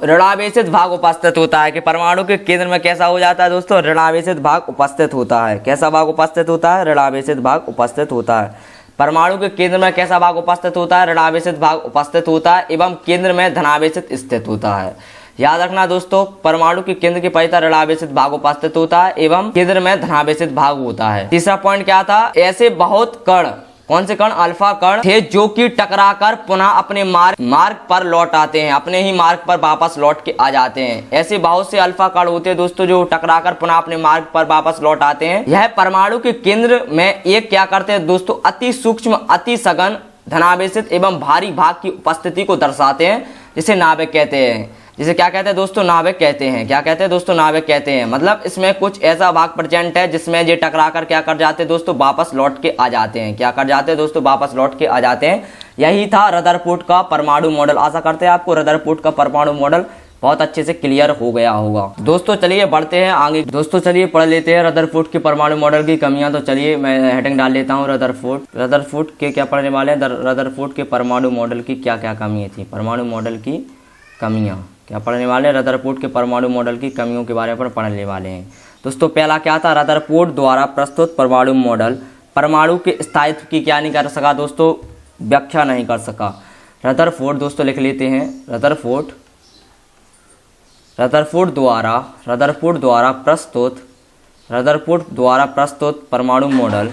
ऋणावेशित भाग उपस्थित होता है। कि परमाणु के केंद्र में कैसा हो जाता है दोस्तों, ऋणावेशित भाग उपस्थित होता है। कैसा भाग उपस्थित होता है, ऋणावेशित भाग उपस्थित होता है। परमाणु के केंद्र में कैसा भाग उपस्थित होता है, ऋणावेशित भाग उपस्थित होता है, एवं केंद्र में धनावेशित स्थित होता है। याद रखना दोस्तों, परमाणु के केंद्र के परितः ऋणावेशित भाग उपस्थित होता है एवं केंद्र में धनावेशित भाग होता है। तीसरा पॉइंट क्या था, ऐसे बहुत कण, कौन से कण, अल्फा कण थे जो कि टकराकर पुनः अपने मार्ग पर लौट आते हैं, अपने ही मार्ग पर वापस लौट के आ जाते हैं। ऐसे बहुत से अल्फा कण होते हैं दोस्तों जो टकराकर पुनः अपने मार्ग पर वापस लौट आते हैं। यह परमाणु के केंद्र में एक क्या करते हैं दोस्तों, अति सूक्ष्म, अति सघन, धनावेशित एवं भारी भाग की उपस्थिति को दर्शाते हैं, जिसे नाभिक कहते हैं। जिसे क्या कहते हैं दोस्तों, नाभिक कहते हैं। क्या कहते हैं दोस्तों, नाभिक कहते हैं। मतलब इसमें कुछ ऐसा भाग प्रेजेंट है जिसमें ये टकराकर क्या कर जाते हैं दोस्तों, वापस लौट के आ जाते हैं। क्या कर जाते हैं दोस्तों, वापस लौट के आ जाते हैं। यही था रदरफोर्ड का परमाणु मॉडल। आशा करते हैं आपको रदरफोर्ड का परमाणु मॉडल बहुत अच्छे से क्लियर हो गया होगा। दोस्तों चलिए बढ़ते हैं आगे। दोस्तों चलिए पढ़ लेते हैं रदरफोर्ड के परमाणु मॉडल की कमियां। तो चलिए मैं हेडिंग डाल लेता हूँ, रदरफोर्ड के क्या पढ़ने वाले हैं, रदरफोर्ड के परमाणु मॉडल की क्या क्या कमियां थी, परमाणु मॉडल की कमियां क्या पढ़ने वाले हैं, रदरफोर्ड के परमाणु मॉडल की कमियों के बारे में पढ़ने वाले हैं। दोस्तों पहला क्या था, रदरफोर्ड द्वारा प्रस्तुत परमाणु मॉडल परमाणु के स्थायित्व की क्या नहीं कर सका दोस्तों, व्याख्या नहीं कर सका। रदरफोर्ड दोस्तों लिख लेते हैं, रदरफोर्ड द्वारा प्रस्तुत परमाणु मॉडल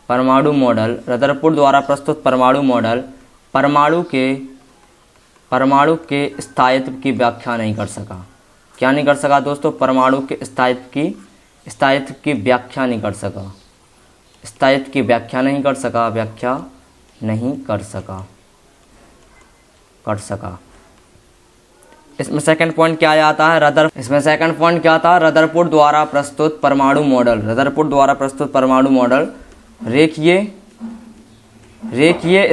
रदरफोर्ड द्वारा प्रस्तुत परमाणु मॉडल परमाणु के स्थायित्व की व्याख्या नहीं कर सका। क्या नहीं कर सका दोस्तों, परमाणु के स्थायित्व की व्याख्या नहीं कर सका, स्थायित्व की व्याख्या नहीं कर सका। इसमें सेकंड पॉइंट क्या आता है, रदरफोर्ड द्वारा प्रस्तुत परमाणु मॉडल रेखीय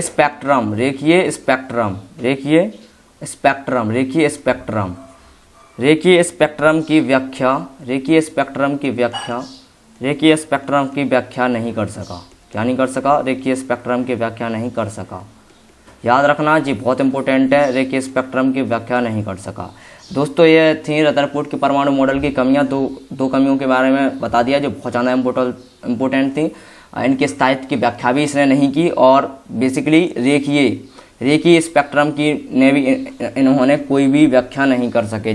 स्पेक्ट्रम की व्याख्या नहीं कर सका। क्या नहीं कर सका, रेखीय स्पेक्ट्रम की व्याख्या नहीं कर सका। याद रखना जी, बहुत इंपॉर्टेंट है, रेखीय स्पेक्ट्रम की व्याख्या नहीं कर सका। दोस्तों ये थी रदरफोर्ड के परमाणु मॉडल की कमियां। दो कमियों के बारे में बता दिया जो बहुत ज़्यादा इम्पोर्टेंट थी। इनके स्थायित्व की व्याख्या भी इसने नहीं की, और बेसिकली रेखीय स्पेक्ट्रम की ने भी इन्होंने कोई भी व्याख्या नहीं कर सके।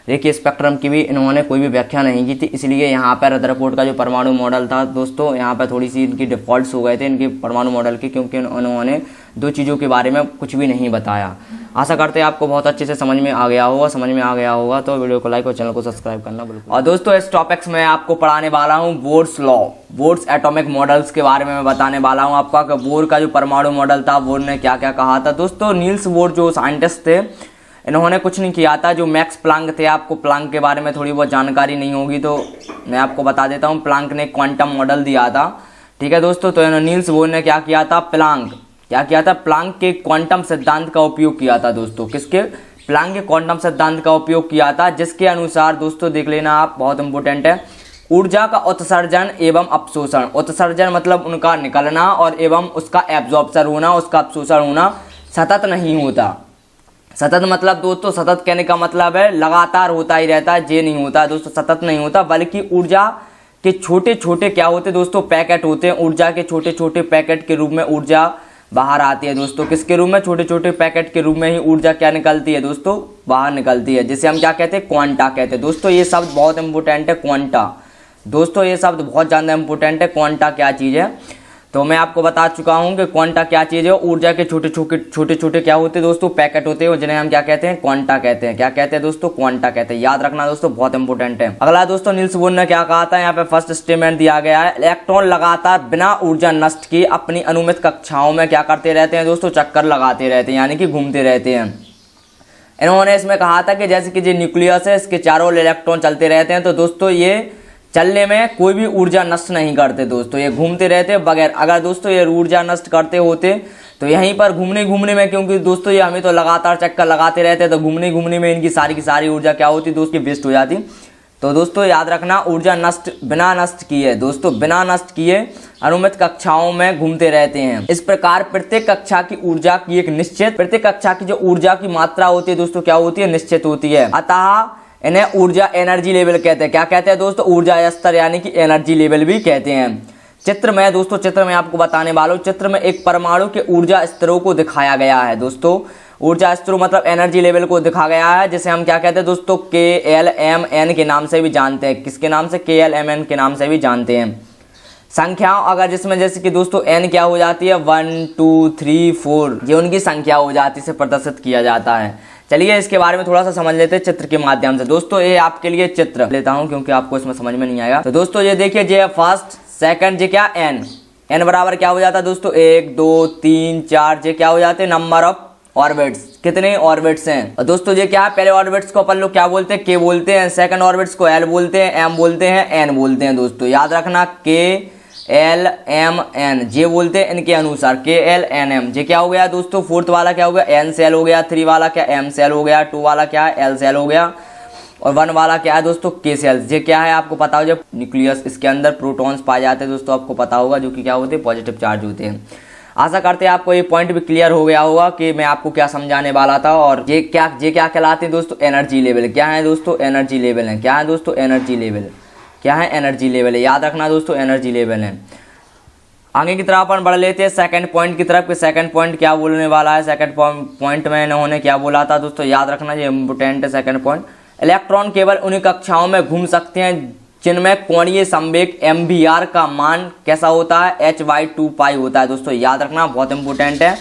रेखीय स्पेक्ट्रम की भी इन्होंने कोई भी व्याख्या नहीं की थी। इसलिए यहाँ पर रदरफोर्ड का जो परमाणु मॉडल था दोस्तों, यहाँ पर थोड़ी सी इनकी डिफॉल्ट्स हो गए थे इनके परमाणु मॉडल की, क्योंकि उन्होंने दो चीज़ों के बारे में कुछ भी नहीं बताया। आशा करते हैं आपको बहुत अच्छे से समझ में आ गया होगा। तो वीडियो को लाइक और चैनल को सब्सक्राइब करना बिल्कुल। और दोस्तों इस टॉपिक्स में आपको पढ़ाने वाला हूँ बोर्स एटॉमिक मॉडल्स के बारे में मैं बताने वाला हूँ आपका, कि बोर का जो परमाणु मॉडल था, बोर ने क्या क्या कहा था। दोस्तों नील्स बोर जो साइंटिस्ट थे, इन्होंने कुछ नहीं किया था। जो मैक्स प्लांक थे, आपको प्लांक के बारे में थोड़ी बहुत जानकारी नहीं होगी तो मैं आपको बता देता हूँ। प्लांक ने क्वांटम मॉडल दिया था, ठीक है दोस्तों। तो नील्स बोर ने क्या किया था, प्लांक के क्वांटम सिद्धांत का उपयोग किया था दोस्तों। किसके, प्लांक के क्वांटम सिद्धांत का उपयोग किया था, जिसके अनुसार दोस्तों देख लेना आप, बहुत इंपॉर्टेंट है, ऊर्जा का उत्सर्जन एवं अपशोषण। उत्सर्जन मतलब उनका निकलना, और एवं उसका एब्जॉर्प्शन होना, उसका अपशोषण होना सतत नहीं होता। सतत मतलब दोस्तों, सतत कहने का मतलब है लगातार होता ही रहता है, ये नहीं होता दोस्तों, सतत नहीं होता, बल्कि ऊर्जा के छोटे छोटे क्या होते दोस्तों, पैकेट होते हैं। ऊर्जा के छोटे छोटे पैकेट के रूप में ऊर्जा बाहर आती है दोस्तों। किसके रूप में? छोटे छोटे पैकेट के रूप में ही ऊर्जा क्या निकलती है दोस्तों? बाहर निकलती है, जिसे हम क्या कहते हैं? क्वांटा कहते हैं दोस्तों। ये शब्द बहुत इंपॉर्टेंट है, क्वांटा दोस्तों, ये शब्द बहुत ज़्यादा इंपॉर्टेंट है। क्वांटा क्या चीज़ है? तो मैं आपको बता चुका हूं कि क्वांटा क्या चीज़ है। ऊर्जा के छोटे छोटे क्या होते हैं दोस्तों? पैकेट होते हैं, जिन्हें हम क्या कहते हैं? क्वांटा कहते हैं। क्या कहते हैं दोस्तों? क्वांटा कहते हैं। याद रखना दोस्तों, बहुत इंपॉर्टेंट है। अगला दोस्तों, नील्स बोर ने क्या कहा था? यहाँ पे फर्स्ट स्टेटमेंट दिया गया है, इलेक्ट्रॉन लगातार बिना ऊर्जा नष्ट किए अपनी अनुमित कक्षाओं में क्या करते रहते हैं दोस्तों? चक्कर लगाते रहते हैं, यानी कि घूमते रहते हैं। इन्होंने इसमें कहा था कि जैसे कि जो न्यूक्लियस है, इसके चारों ओर इलेक्ट्रॉन चलते रहते हैं, तो दोस्तों ये चलने में कोई भी ऊर्जा नष्ट नहीं करते दोस्तों, ये घूमते रहते बगैर। अगर दोस्तों ये ऊर्जा नष्ट करते होते तो यहीं पर घूमने में, क्योंकि दोस्तों ये हमें तो लगातार चक्कर लगाते रहते, तो घूमने में इनकी सारी की सारी ऊर्जा क्या होती दोस्तों? वेस्ट हो जाती। तो दोस्तों याद रखना, ऊर्जा बिना नष्ट किए दोस्तों, बिना नष्ट किए अनुमित कक्षाओं में घूमते रहते हैं। इस प्रकार प्रत्येक कक्षा की ऊर्जा की एक निश्चित, प्रत्येक कक्षा की जो ऊर्जा की मात्रा होती है दोस्तों, क्या होती है? निश्चित होती है। अतः इन्हें ऊर्जा एनर्जी लेवल कहते हैं। क्या कहते हैं दोस्तों? ऊर्जा स्तर, यानी कि एनर्जी लेवल भी कहते हैं। चित्र में दोस्तों, चित्र में आपको बताने वाला हूं, चित्र में एक परमाणु के ऊर्जा स्तरों को दिखाया गया है दोस्तों। ऊर्जा स्तरों मतलब एनर्जी लेवल को दिखा गया है, जिसे हम क्या कहते हैं दोस्तों? KLMN के नाम से भी जानते हैं। किसके नाम से? KLMN के नाम से भी जानते हैं। संख्याओं अगर जिसमें जैसे कि दोस्तों n क्या हो जाती है? 1 2 3 4, ये उनकी संख्या हो जाती है, प्रदर्शित किया जाता है। चलिए इसके बारे में थोड़ा सा समझ लेते हैं चित्र के माध्यम से। दोस्तों ये आपके लिए चित्र लेता हूं, क्योंकि आपको इसमें समझ में नहीं आएगा। तो दोस्तों ये देखिए, जे फर्स्ट सेकंड, जे क्या? n बराबर क्या हो जाता है दोस्तों? 1 2 3 4, जे क्या हो जाते हैं? Number of orbits. कितने ऑर्बिट्स हैं? और दोस्तों ये क्या है? पहले ऑर्बिट्स को अपन लोग क्या बोलते हैं? K बोलते हैं। सेकंड ऑर्बिट्स को L बोलते हैं, M बोलते हैं, N बोलते हैं दोस्तों। याद रखना, KLMN जे बोलते हैं इनके अनुसार, KLNM। जे क्या हो गया दोस्तों? फोर्थ वाला क्या हो गया? N सेल हो गया। 3 वाला क्या? M सेल हो गया। 2 वाला क्या है? L सेल हो गया। और 1 वाला क्या है दोस्तों? K cell. जे क्या है आपको पता हो, जब न्यूक्लियस, इसके अंदर प्रोटॉन्स पाए जाते हैं दोस्तों, आपको पता होगा, जो कि क्या होते हैं? पॉजिटिव चार्ज होते हैं। आशा करते हैं आपको ये पॉइंट भी क्लियर हो गया होगा कि मैं आपको क्या समझाने वाला था। और ये क्या कहलाते हैं दोस्तों? Energy level. क्या है दोस्तों? एनर्जी लेवल है। क्या है दोस्तों? Energy level. क्या है? एनर्जी लेवल है। याद रखना दोस्तों, एनर्जी लेवल है। आगे की तरफ अपन बढ़ लेते हैं सेकंड पॉइंट की तरफ। सेकंड पॉइंट क्या बोलने वाला है? सेकंड पॉइंट में इन्होंने क्या बोला था दोस्तों? याद रखना, ये इंपोर्टेंट है सेकंड पॉइंट। इलेक्ट्रॉन केवल उन्हीं कक्षाओं में घूम सकते हैं जिनमें कोणीय संवेग MVR का मान कैसा होता है? h/2 पाई होता है दोस्तों। याद रखना, बहुत इंपोर्टेंट है।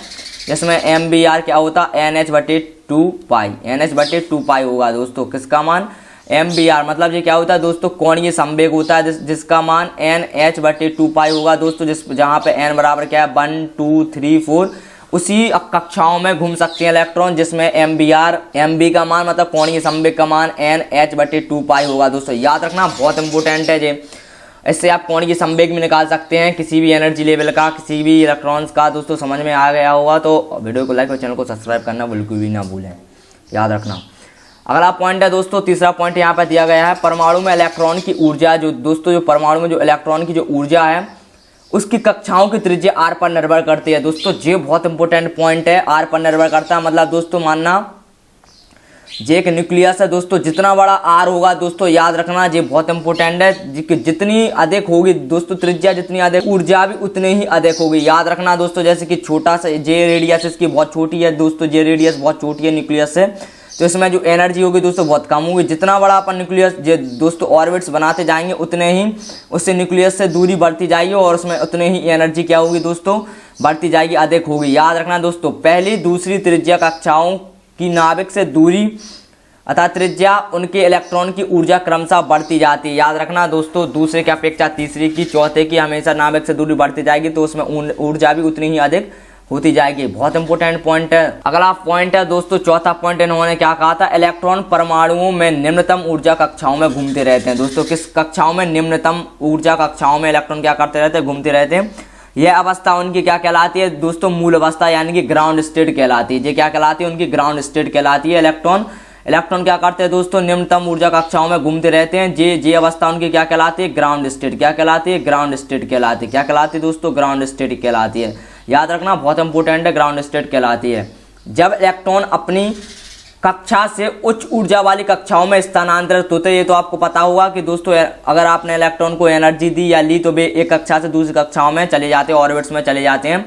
इसमें MVR क्या होता है? NH/2 पाई, NH/2 पाई होगा दोस्तों। किसका मान? MVR मतलब ये क्या होता है दोस्तों? कोणीय संवेग होता है, जिसका मान NH/2 पाई होगा दोस्तों। जहां पे n बराबर क्या है? 1 2 3 4, उसी कक्षाओं में घूम सकते हैं इलेक्ट्रॉन जिसमें MV का मान मतलब कोणीय संवेग का मान NH/2 पाई होगा दोस्तों। याद रखना, बहुत इंपॉर्टेंट है ये। इससे आप कोणीय संवेग भी निकाल सकते हैं किसी भी एनर्जी लेवल का, किसी भी इलेक्ट्रॉन्स का। दोस्तों समझ में आ गया होगा तो वीडियो को लाइक और चैनल को सब्सक्राइब करना बिल्कुल भी ना भूलें, याद रखना। अगला पॉइंट है दोस्तों, तीसरा पॉइंट यहाँ पर दिया गया है, परमाणु में इलेक्ट्रॉन की ऊर्जा। जो दोस्तों जो परमाणु में जो इलेक्ट्रॉन की जो ऊर्जा है उसकी कक्षाओं की त्रिज्या r पर निर्भर करती है दोस्तों। ये बहुत इंपॉर्टेंट पॉइंट है, r पर निर्भर करता है। मतलब दोस्तों मानना जे एक न्यूक्लियस है दोस्तों, जितना बड़ा r होगा दोस्तों, याद रखना ये बहुत इंपॉर्टेंट है। जितनी अधिक होगी दोस्तों त्रिज्या, जितनी अधिक ऊर्जा भी उतनी ही अधिक होगी। याद रखना दोस्तों, जैसे कि छोटा सा जे रेडियस इसकी बहुत छोटी है दोस्तों, जे रेडियस बहुत छोटी है न्यूक्लियस से, तो इसमें जो एनर्जी होगी दोस्तों बहुत कम होगी। जितना बड़ा अपन न्यूक्लियस दोस्तों ऑर्बिट्स बनाते जाएंगे उतने ही उससे न्यूक्लियस से दूरी बढ़ती जाएगी और उसमें उतने ही एनर्जी क्या होगी दोस्तों, बढ़ती जाएगी, अधिक होगी। याद रखना दोस्तों, पहली दूसरी त्रिज्या कक्षाओं की नाभिक से दूरी अतः त्रिज्या उनके इलेक्ट्रॉन की ऊर्जा क्रमशः बढ़ती जाती है। याद रखना दोस्तों, दूसरे की अपेक्षा तीसरी की, चौथे की हमेशा नाभिक से दूरी बढ़ती जाएगी तो उसमें ऊर्जा भी उतनी ही अधिक होती जाएगी। बहुत इंपॉर्टेंट पॉइंट है। अगला पॉइंट है दोस्तों, चौथा पॉइंट, इन्होंने क्या कहा था, इलेक्ट्रॉन परमाणुओं में निम्नतम ऊर्जा कक्षाओं में घूमते रहते हैं दोस्तों। किस कक्षाओं में? निम्नतम ऊर्जा कक्षाओं में इलेक्ट्रॉन क्या करते रहते हैं, घूमते रहते हैं। यह अवस्था उनकी क्या कहलाती है दोस्तों, मूल अवस्था यानी कि ग्राउंड स्टेट कहलाती है। ये क्या कहलाती है, उनकी ग्राउंड स्टेट कहलाती है। इलेक्ट्रॉन क्या करते हैं दोस्तों, निम्नतम ऊर्जा कक्षाओं में घूमते रहते हैं। ये अवस्था उनकी क्या कहलाती है, ग्राउंड स्टेट। क्या कहलाती है, ग्राउंड स्टेट कहलाती है। क्या कहलाती है दोस्तों, ग्राउंड स्टेट कहलाती है। याद रखना, बहुत इंपॉर्टेंट है, ग्राउंड स्टेट कहलाती है। जब इलेक्ट्रॉन अपनी कक्षा से उच्च ऊर्जा वाली कक्षाओं में स्थानांतरित होते हैं, ये तो आपको पता होगा कि दोस्तों अगर आपने इलेक्ट्रॉन को एनर्जी दी या ली तो वे एक कक्षा से दूसरी कक्षाओं में चले जाते हैं, ऑर्बिट्स में चले जाते हैं।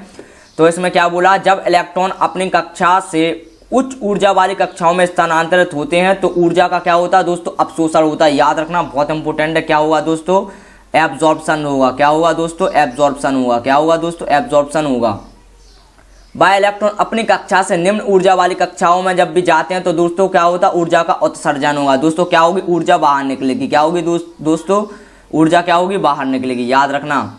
तो इसमें क्या बोला, जब इलेक्ट्रॉन अपनी कक्षा से उच्च ऊर्जा वाली कक्षाओं में स्थानांतरित होते हैं तो ऊर्जा का क्या होता है दोस्तों, अवशोषण होता है। याद रखना, बहुत इंपॉर्टेंट है। क्या होगा दोस्तों, एब्जॉर्प्शन होगा। क्या होगा दोस्तों, एब्जॉर्प्शन होगा। क्या होगा दोस्तों, एब्जॉर्प्शन होगा। वह इलेक्ट्रॉन अपनी कक्षा से निम्न ऊर्जा वाली कक्षाओं में जब भी जाते हैं तो दोस्तों क्या होता है, ऊर्जा का उत्सर्जन होगा। दोस्तों क्या होगी, ऊर्जा बाहर निकलेगी। क्या होगी दोस्तों, ऊर्जा क्या होगी, बाहर निकलेगी। याद रखना,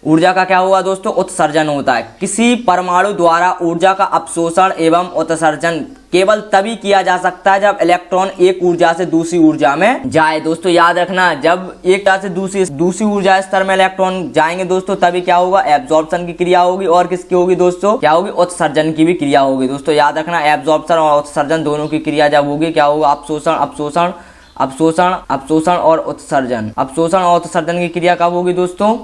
ऊर्जा का क्या होगा दोस्तों, उत्सर्जन होता है। किसी परमाणु द्वारा ऊर्जा का अवशोषण एवं उत्सर्जन केवल तभी किया जा सकता है जब इलेक्ट्रॉन एक ऊर्जा से दूसरी ऊर्जा में जाए। दोस्तों याद रखना, जब एक ऊर्जा से दूसरी ऊर्जा स्तर में इलेक्ट्रॉन जाएंगे दोस्तों, तभी क्या होगा, एब्जॉर्प्शन की क्रिया होगी। और किसकी होगी दोस्तों, क्या होगी, उत्सर्जन की भी क्रिया होगी। दोस्तों याद रखना, एब्जॉर्प्शन और उत्सर्जन दोनों की क्रिया जब होगी, क्या होगा, अवशोषण और उत्सर्जन। अवशोषण और उत्सर्जन की क्रिया कब होगी दोस्तों,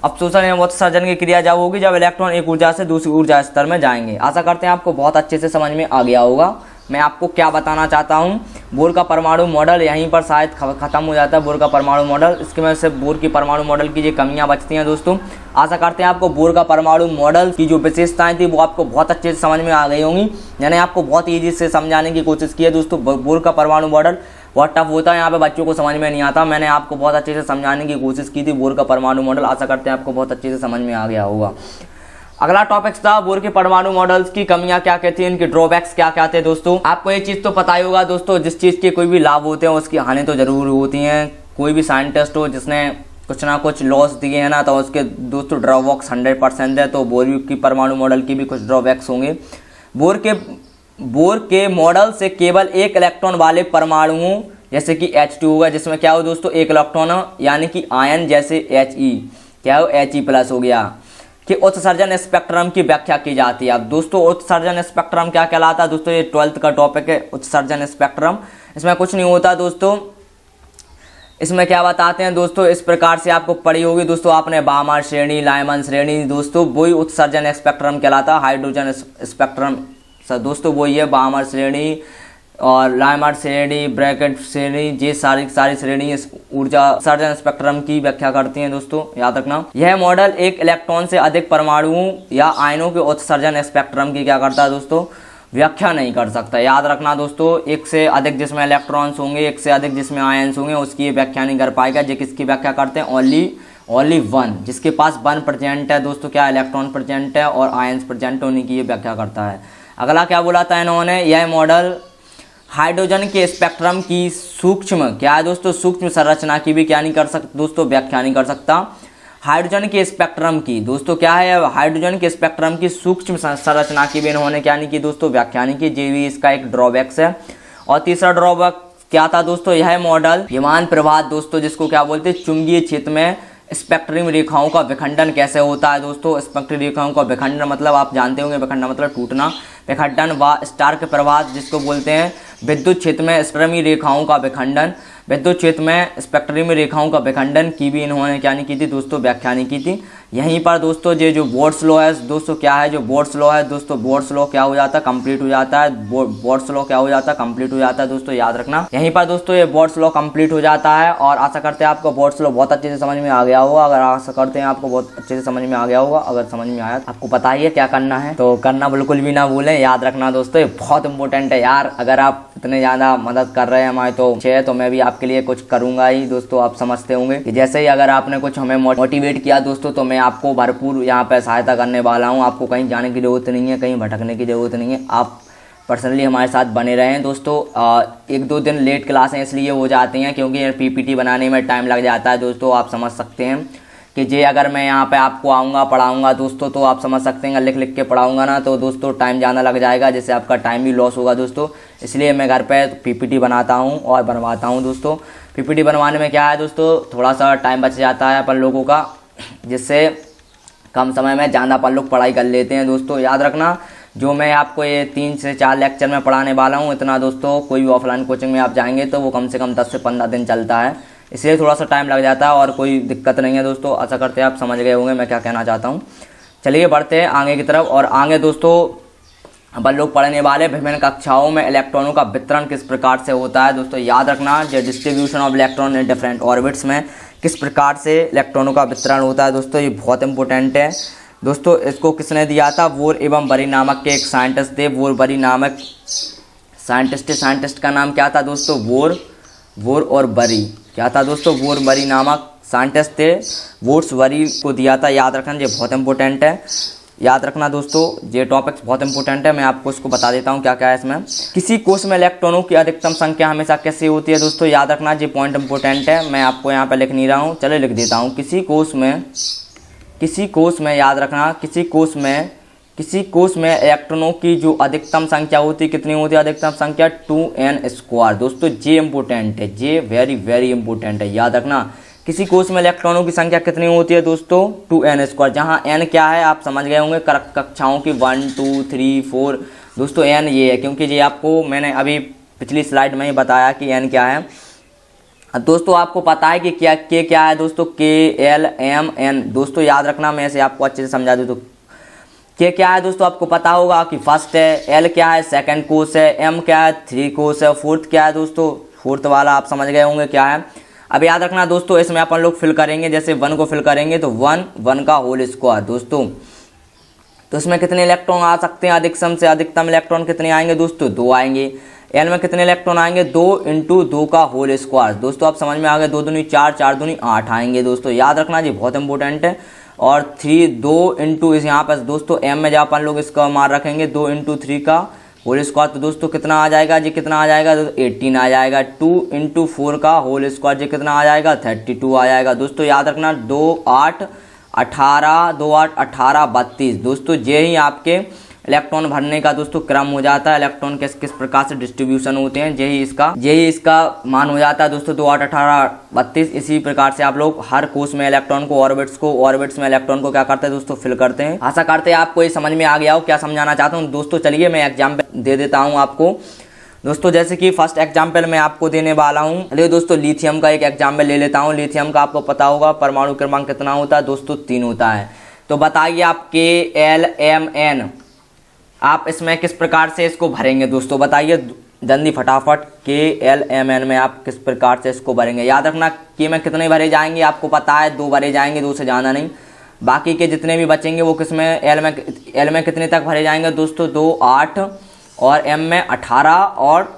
अवशोषण एवं उत्सर्जन की क्रिया जब होगी जब इलेक्ट्रॉन एक ऊर्जा से दूसरी ऊर्जा स्तर में जाएंगे। आशा करते हैं आपको बहुत अच्छे से समझ में आ गया होगा। मैं आपको क्या बताना चाहता हूँ, बोर का परमाणु मॉडल यहीं पर शायद खत्म हो जाता है। बोर का परमाणु मॉडल, इसकी वजह से बोर की परमाणु मॉडल की जो कमियां बचती हैं दोस्तों। आशा करते हैं आपको बोर का परमाणु मॉडल की जो विशेषताएं थी वो आपको बहुत अच्छे से समझ में आ गई होंगी। मैंने आपको बहुत ईजी से समझाने की कोशिश की है दोस्तों। बोर का परमाणु मॉडल बहुत टफ होता है, यहाँ पे बच्चों को समझ में नहीं आता। मैंने आपको बहुत अच्छे से समझाने की कोशिश की थी बोर का परमाणु मॉडल। आशा करते हैं आपको बहुत अच्छे से समझ में आ गया होगा। अगला टॉपिक था बोर के परमाणु मॉडल्स की कमियां क्या क्या थी, इनके ड्रॉबैक्स क्या क्या थे। दोस्तों आपको ये चीज तो पता ही होगा दोस्तों, जिस चीज के कोई भी लाभ होते हैं उसकी हानि तो जरूर होती हैं। कोई भी साइंटिस्ट हो जिसने कुछ ना कुछ लॉस दिए हैं ना, तो उसके दोस्तों ड्रॉबैक्स 100% है। तो बोर की परमाणु मॉडल की भी कुछ ड्रॉबैक्स होंगे। बोर के मॉडल से केवल एक इलेक्ट्रॉन वाले परमाणुओं जैसे कि H2 होगा, जिसमें क्या हो दोस्तों, एक इलेक्ट्रॉन यानी कि आयन जैसे He, क्या हो, He+ हो गया, कि उत्सर्जन स्पेक्ट्रम की व्याख्या की जाती है। अब दोस्तों उत्सर्जन स्पेक्ट्रम क्या कहलाता है दोस्तों, ये 12th का टॉपिक है, उत्सर्जन स्पेक्ट्रम। इसमें कुछ नहीं होता दोस्तों, इसमें क्या बताते हैं दोस्तों, इस प्रकार से आपको पढ़ी होगी दोस्तों आपने, बामर श्रेणी, लाइमन श्रेणी। दोस्तों वही उत्सर्जन स्पेक्ट्रम कहलाता है। हाइड्रोजन स्पेक्ट्रम दोस्तों वही है, बामर श्रेणी और लाइमर श्रेणी, ब्रैकेट श्रेणी, ये सारी श्रेणी इस ऊर्जा उत्सर्जन स्पेक्ट्रम की व्याख्या करती हैं। दोस्तों याद रखना, यह मॉडल एक इलेक्ट्रॉन से अधिक परमाणुओं या आयनों के उत्सर्जन स्पेक्ट्रम की क्या करता है दोस्तों, व्याख्या नहीं कर सकता। याद रखना दोस्तों, एक से अधिक जिसमें इलेक्ट्रॉन्स होंगे, एक से अधिक जिसमें आयन्स होंगे, उसकी ये व्याख्या नहीं कर पाएगा। ये किसकी व्याख्या करते हैं, ओनली वन, जिसके पास 1 प्रेजेंट है दोस्तों, क्या इलेक्ट्रॉन प्रेजेंट है और आयन्स प्रेजेंट होने की ये व्याख्या करता है। अगला क्या बोला था इन्होंने, यह मॉडल हाइड्रोजन के स्पेक्ट्रम की सूक्ष्म, क्या है दोस्तों, सूक्ष्म संरचना की भी क्या नहीं कर सकता दोस्तों, व्याख्या नहीं कर सकता। हाइड्रोजन के स्पेक्ट्रम की दोस्तों क्या है, हाइड्रोजन के स्पेक्ट्रम की सूक्ष्म संरचना की भी इन्होंने क्या नहीं की दोस्तों, व्याख्या नहीं की। ये भी इसका एक ड्रॉबैक्स है। और तीसरा ड्रॉबैक क्या था दोस्तों, यह मॉडल विमान प्रभात दोस्तों, जिसको क्या बोलते हैं, चुंबकीय क्षेत्र में स्पेक्ट्रम रेखाओं का विखंडन कैसे होता है दोस्तों। स्पेक्ट्रम रेखाओं का विखंडन मतलब आप जानते होंगे, विखंडन मतलब टूटना, विखंडन व स्टार्क प्रभात जिसको बोलते हैं। विद्युत क्षेत्र में स्पेक्ट्रमी रेखाओं का विखंडन, विद्युत क्षेत्र में स्पेक्ट्रमी रेखाओं का विखंडन की भी इन्होंने क्या नहीं की थी दोस्तों, व्याख्या नहीं की थी। यहीं पर दोस्तों ये जो बोर्ड्स लॉ है दोस्तों, क्या है जो बोर्ड्स लॉ है दोस्तों, बोर्ड्स लॉ क्या हो जाता है, कंप्लीट हो जाता है। बोर्ड्स लॉ क्या हो जाता है, कंप्लीट हो जाता है दोस्तों, याद रखना। यहीं पर दोस्तों ये बोर्ड्स लॉ कंप्लीट हो जाता है। और आशा करते हैं आपको बोर्ड्स लॉ बहुत अच्छे से समझ में आ गया होगा। अगर आशा करते हैं आपको बहुत अच्छे से समझ में आ गया होगा, अगर समझ में आया आपको पता ही है क्या करना है, तो करना बिल्कुल भी ना भूलें। याद रखना दोस्तों, ये बहुत इंपॉर्टेंट है यार। अगर आप इतने ज़्यादा मदद कर रहे हैं हमारे तो मैं भी आपके लिए कुछ करूँगा ही दोस्तों। आप समझते होंगे कि जैसे ही अगर आपने कुछ हमें मोटिवेट किया दोस्तों, तो मैं आपको भरपूर यहाँ पे सहायता करने वाला हूँ। आपको कहीं जाने की जरूरत नहीं है, कहीं भटकने की जरूरत नहीं है। आप पर्सनली हमारे साथ बने रहें दोस्तों। 1-2 दिन लेट क्लासें इसलिए हो जाती हैं क्योंकि PPT बनाने में टाइम लग जाता है दोस्तों। आप समझ सकते हैं कि जे अगर मैं यहाँ पे आपको आऊँगा पढ़ाऊँगा दोस्तों, तो आप समझ सकते हैं लिख के पढ़ाऊँगा ना, तो दोस्तों टाइम ज़्यादा लग जाएगा, जिससे आपका टाइम भी लॉस होगा दोस्तों। इसलिए मैं घर पे PPT बनाता हूँ और बनवाता हूँ दोस्तों। PPT बनवाने में क्या है दोस्तों, थोड़ा सा टाइम बच जाता है अपन लोगों का, जिससे कम समय में ज़्यादा अपन लोग पढ़ाई कर लेते हैं दोस्तों। याद रखना, जो मैं आपको ये 3 से 4 लेक्चर में पढ़ाने वाला हूँ, इतना दोस्तों कोई भी ऑफलाइन कोचिंग में आप जाएंगे तो वो कम से कम 10 से 15 दिन चलता है, इसलिए थोड़ा सा टाइम लग जाता है और कोई दिक्कत नहीं है दोस्तों। आशा करते हैं आप समझ गए होंगे मैं क्या कहना चाहता हूँ। चलिए बढ़ते हैं आगे की तरफ। और आगे दोस्तों अपन लोग पढ़ने वाले विभिन्न कक्षाओं में इलेक्ट्रॉनों का वितरण किस प्रकार से होता है दोस्तों। याद रखना, जो distribution of electron in different orbits में किस प्रकार से इलेक्ट्रॉनों का वितरण होता है दोस्तों, ये बहुत इंपॉर्टेंट है। दोस्तों इसको किसने दिया था? वोर एवं बरी नामक के एक साइंटिस्ट थे। वोर बरी नामक साइंटिस्ट का नाम क्या था दोस्तों? वोर और बरी। क्या था दोस्तों? वोर बरी नामक साइंटिस्ट थे। वोर्स बरी को दिया था। याद रखना, ये बहुत इंपॉर्टेंट है। याद रखना दोस्तों, ये टॉपिक्स बहुत इंपॉर्टेंट है। मैं आपको इसको बता देता हूँ क्या क्या है इसमें। किसी कोश में इलेक्ट्रॉनों की अधिकतम संख्या हमेशा कैसे होती है दोस्तों? याद रखना, ये पॉइंट इंपॉर्टेंट है। मैं आपको यहाँ पे लिख नहीं रहा हूँ, चलो लिख देता हूँ। किसी कोश में याद रखना, किसी कोश में इलेक्ट्रॉनों की जो अधिकतम संख्या होती है, कितनी होती है अधिकतम संख्या? 2n²। दोस्तों ये इंपॉर्टेंट है, ये वेरी वेरी इंपॉर्टेंट है। याद रखना, किसी कोश में इलेक्ट्रॉनों की संख्या कितनी होती है दोस्तों? 2n²। जहाँ n क्या है आप समझ गए होंगे, कक्षाओं की 1 2 3 4। दोस्तों n ये है, क्योंकि ये आपको मैंने अभी पिछली स्लाइड में ही बताया कि n क्या है। अब दोस्तों आपको पता है कि क्या है दोस्तों? KLMN। दोस्तों याद रखना, मैं इसे आपको अच्छे से समझा दूँ तो क्या है दोस्तों? आपको पता होगा कि फर्स्ट है, L क्या है? सेकंड कोश है, M क्या है? 3 कोश है, फोर्थ क्या है दोस्तों? फोर्थ वाला आप समझ गए होंगे क्या है। अब याद रखना दोस्तों, इसमें अपन लोग फिल करेंगे, जैसे 1 को फिल करेंगे तो 1 का होल स्क्वायर। दोस्तों तो इसमें कितने इलेक्ट्रॉन आ सकते हैं? अधिकतम से अधिकतम इलेक्ट्रॉन कितने आएंगे दोस्तों? 2 आएंगे। L में कितने इलेक्ट्रॉन आएंगे? 2 × 2 का होल स्क्वायर। दोस्तों आप समझ में आ गए, 2 दूनी 4, 4 दूनी 8 आएंगे। दोस्तों याद रखना, ये बहुत इंपॉर्टेंट है। और 2 × इस यहाँ पर दोस्तों M में जब अपन लोग इसका मान रखेंगे 2 × 3 का होल स्क्वायर, तो दोस्तों कितना आ जाएगा? जी कितना आ जाएगा? 18 आ जाएगा। 2 × 4 का होल स्क्वायर, जी कितना आ जाएगा? 32 आ जाएगा। दोस्तों याद रखना, 2 8 18 2 8 18 32। दोस्तों ये ही आपके इलेक्ट्रॉन भरने का दोस्तों क्रम हो जाता है। इलेक्ट्रॉन किस किस प्रकार से डिस्ट्रीब्यूशन होते हैं, यही इसका मान हो जाता है दोस्तों। 2 8 18 32। इसी प्रकार से आप लोग हर कोश में इलेक्ट्रॉन को, ऑर्बिट्स में इलेक्ट्रॉन को क्या करते हैं दोस्तों? फिल करते हैं। आशा करते हैं आपको ये समझ में आ गया हो क्या समझाना चाहता हूँ दोस्तों। चलिए मैं एग्जाम्पल दे देता हूँ आपको दोस्तों। जैसे कि फर्स्ट एग्जाम्पल मैं आपको देने वाला हूँ। चलिए दोस्तों लिथियम का एक एग्जाम्पल ले लेता हूँ। लिथियम का आपको पता होगा परमाणु क्रमांक कितना होता है दोस्तों? 3 होता है। तो बताइए आप KLMN, आप इसमें किस प्रकार से इसको भरेंगे दोस्तों? बताइए जल्दी फटाफट। KLMN में आप किस प्रकार से इसको भरेंगे? याद रखना, K में कितने भरे जाएंगे आपको पता है? 2 भरे जाएंगे, 2 से ज़्यादा नहीं। बाकी के जितने भी बचेंगे वो किस में? L में कितने तक भरे जाएंगे दोस्तों? 2 8 और M में 18 और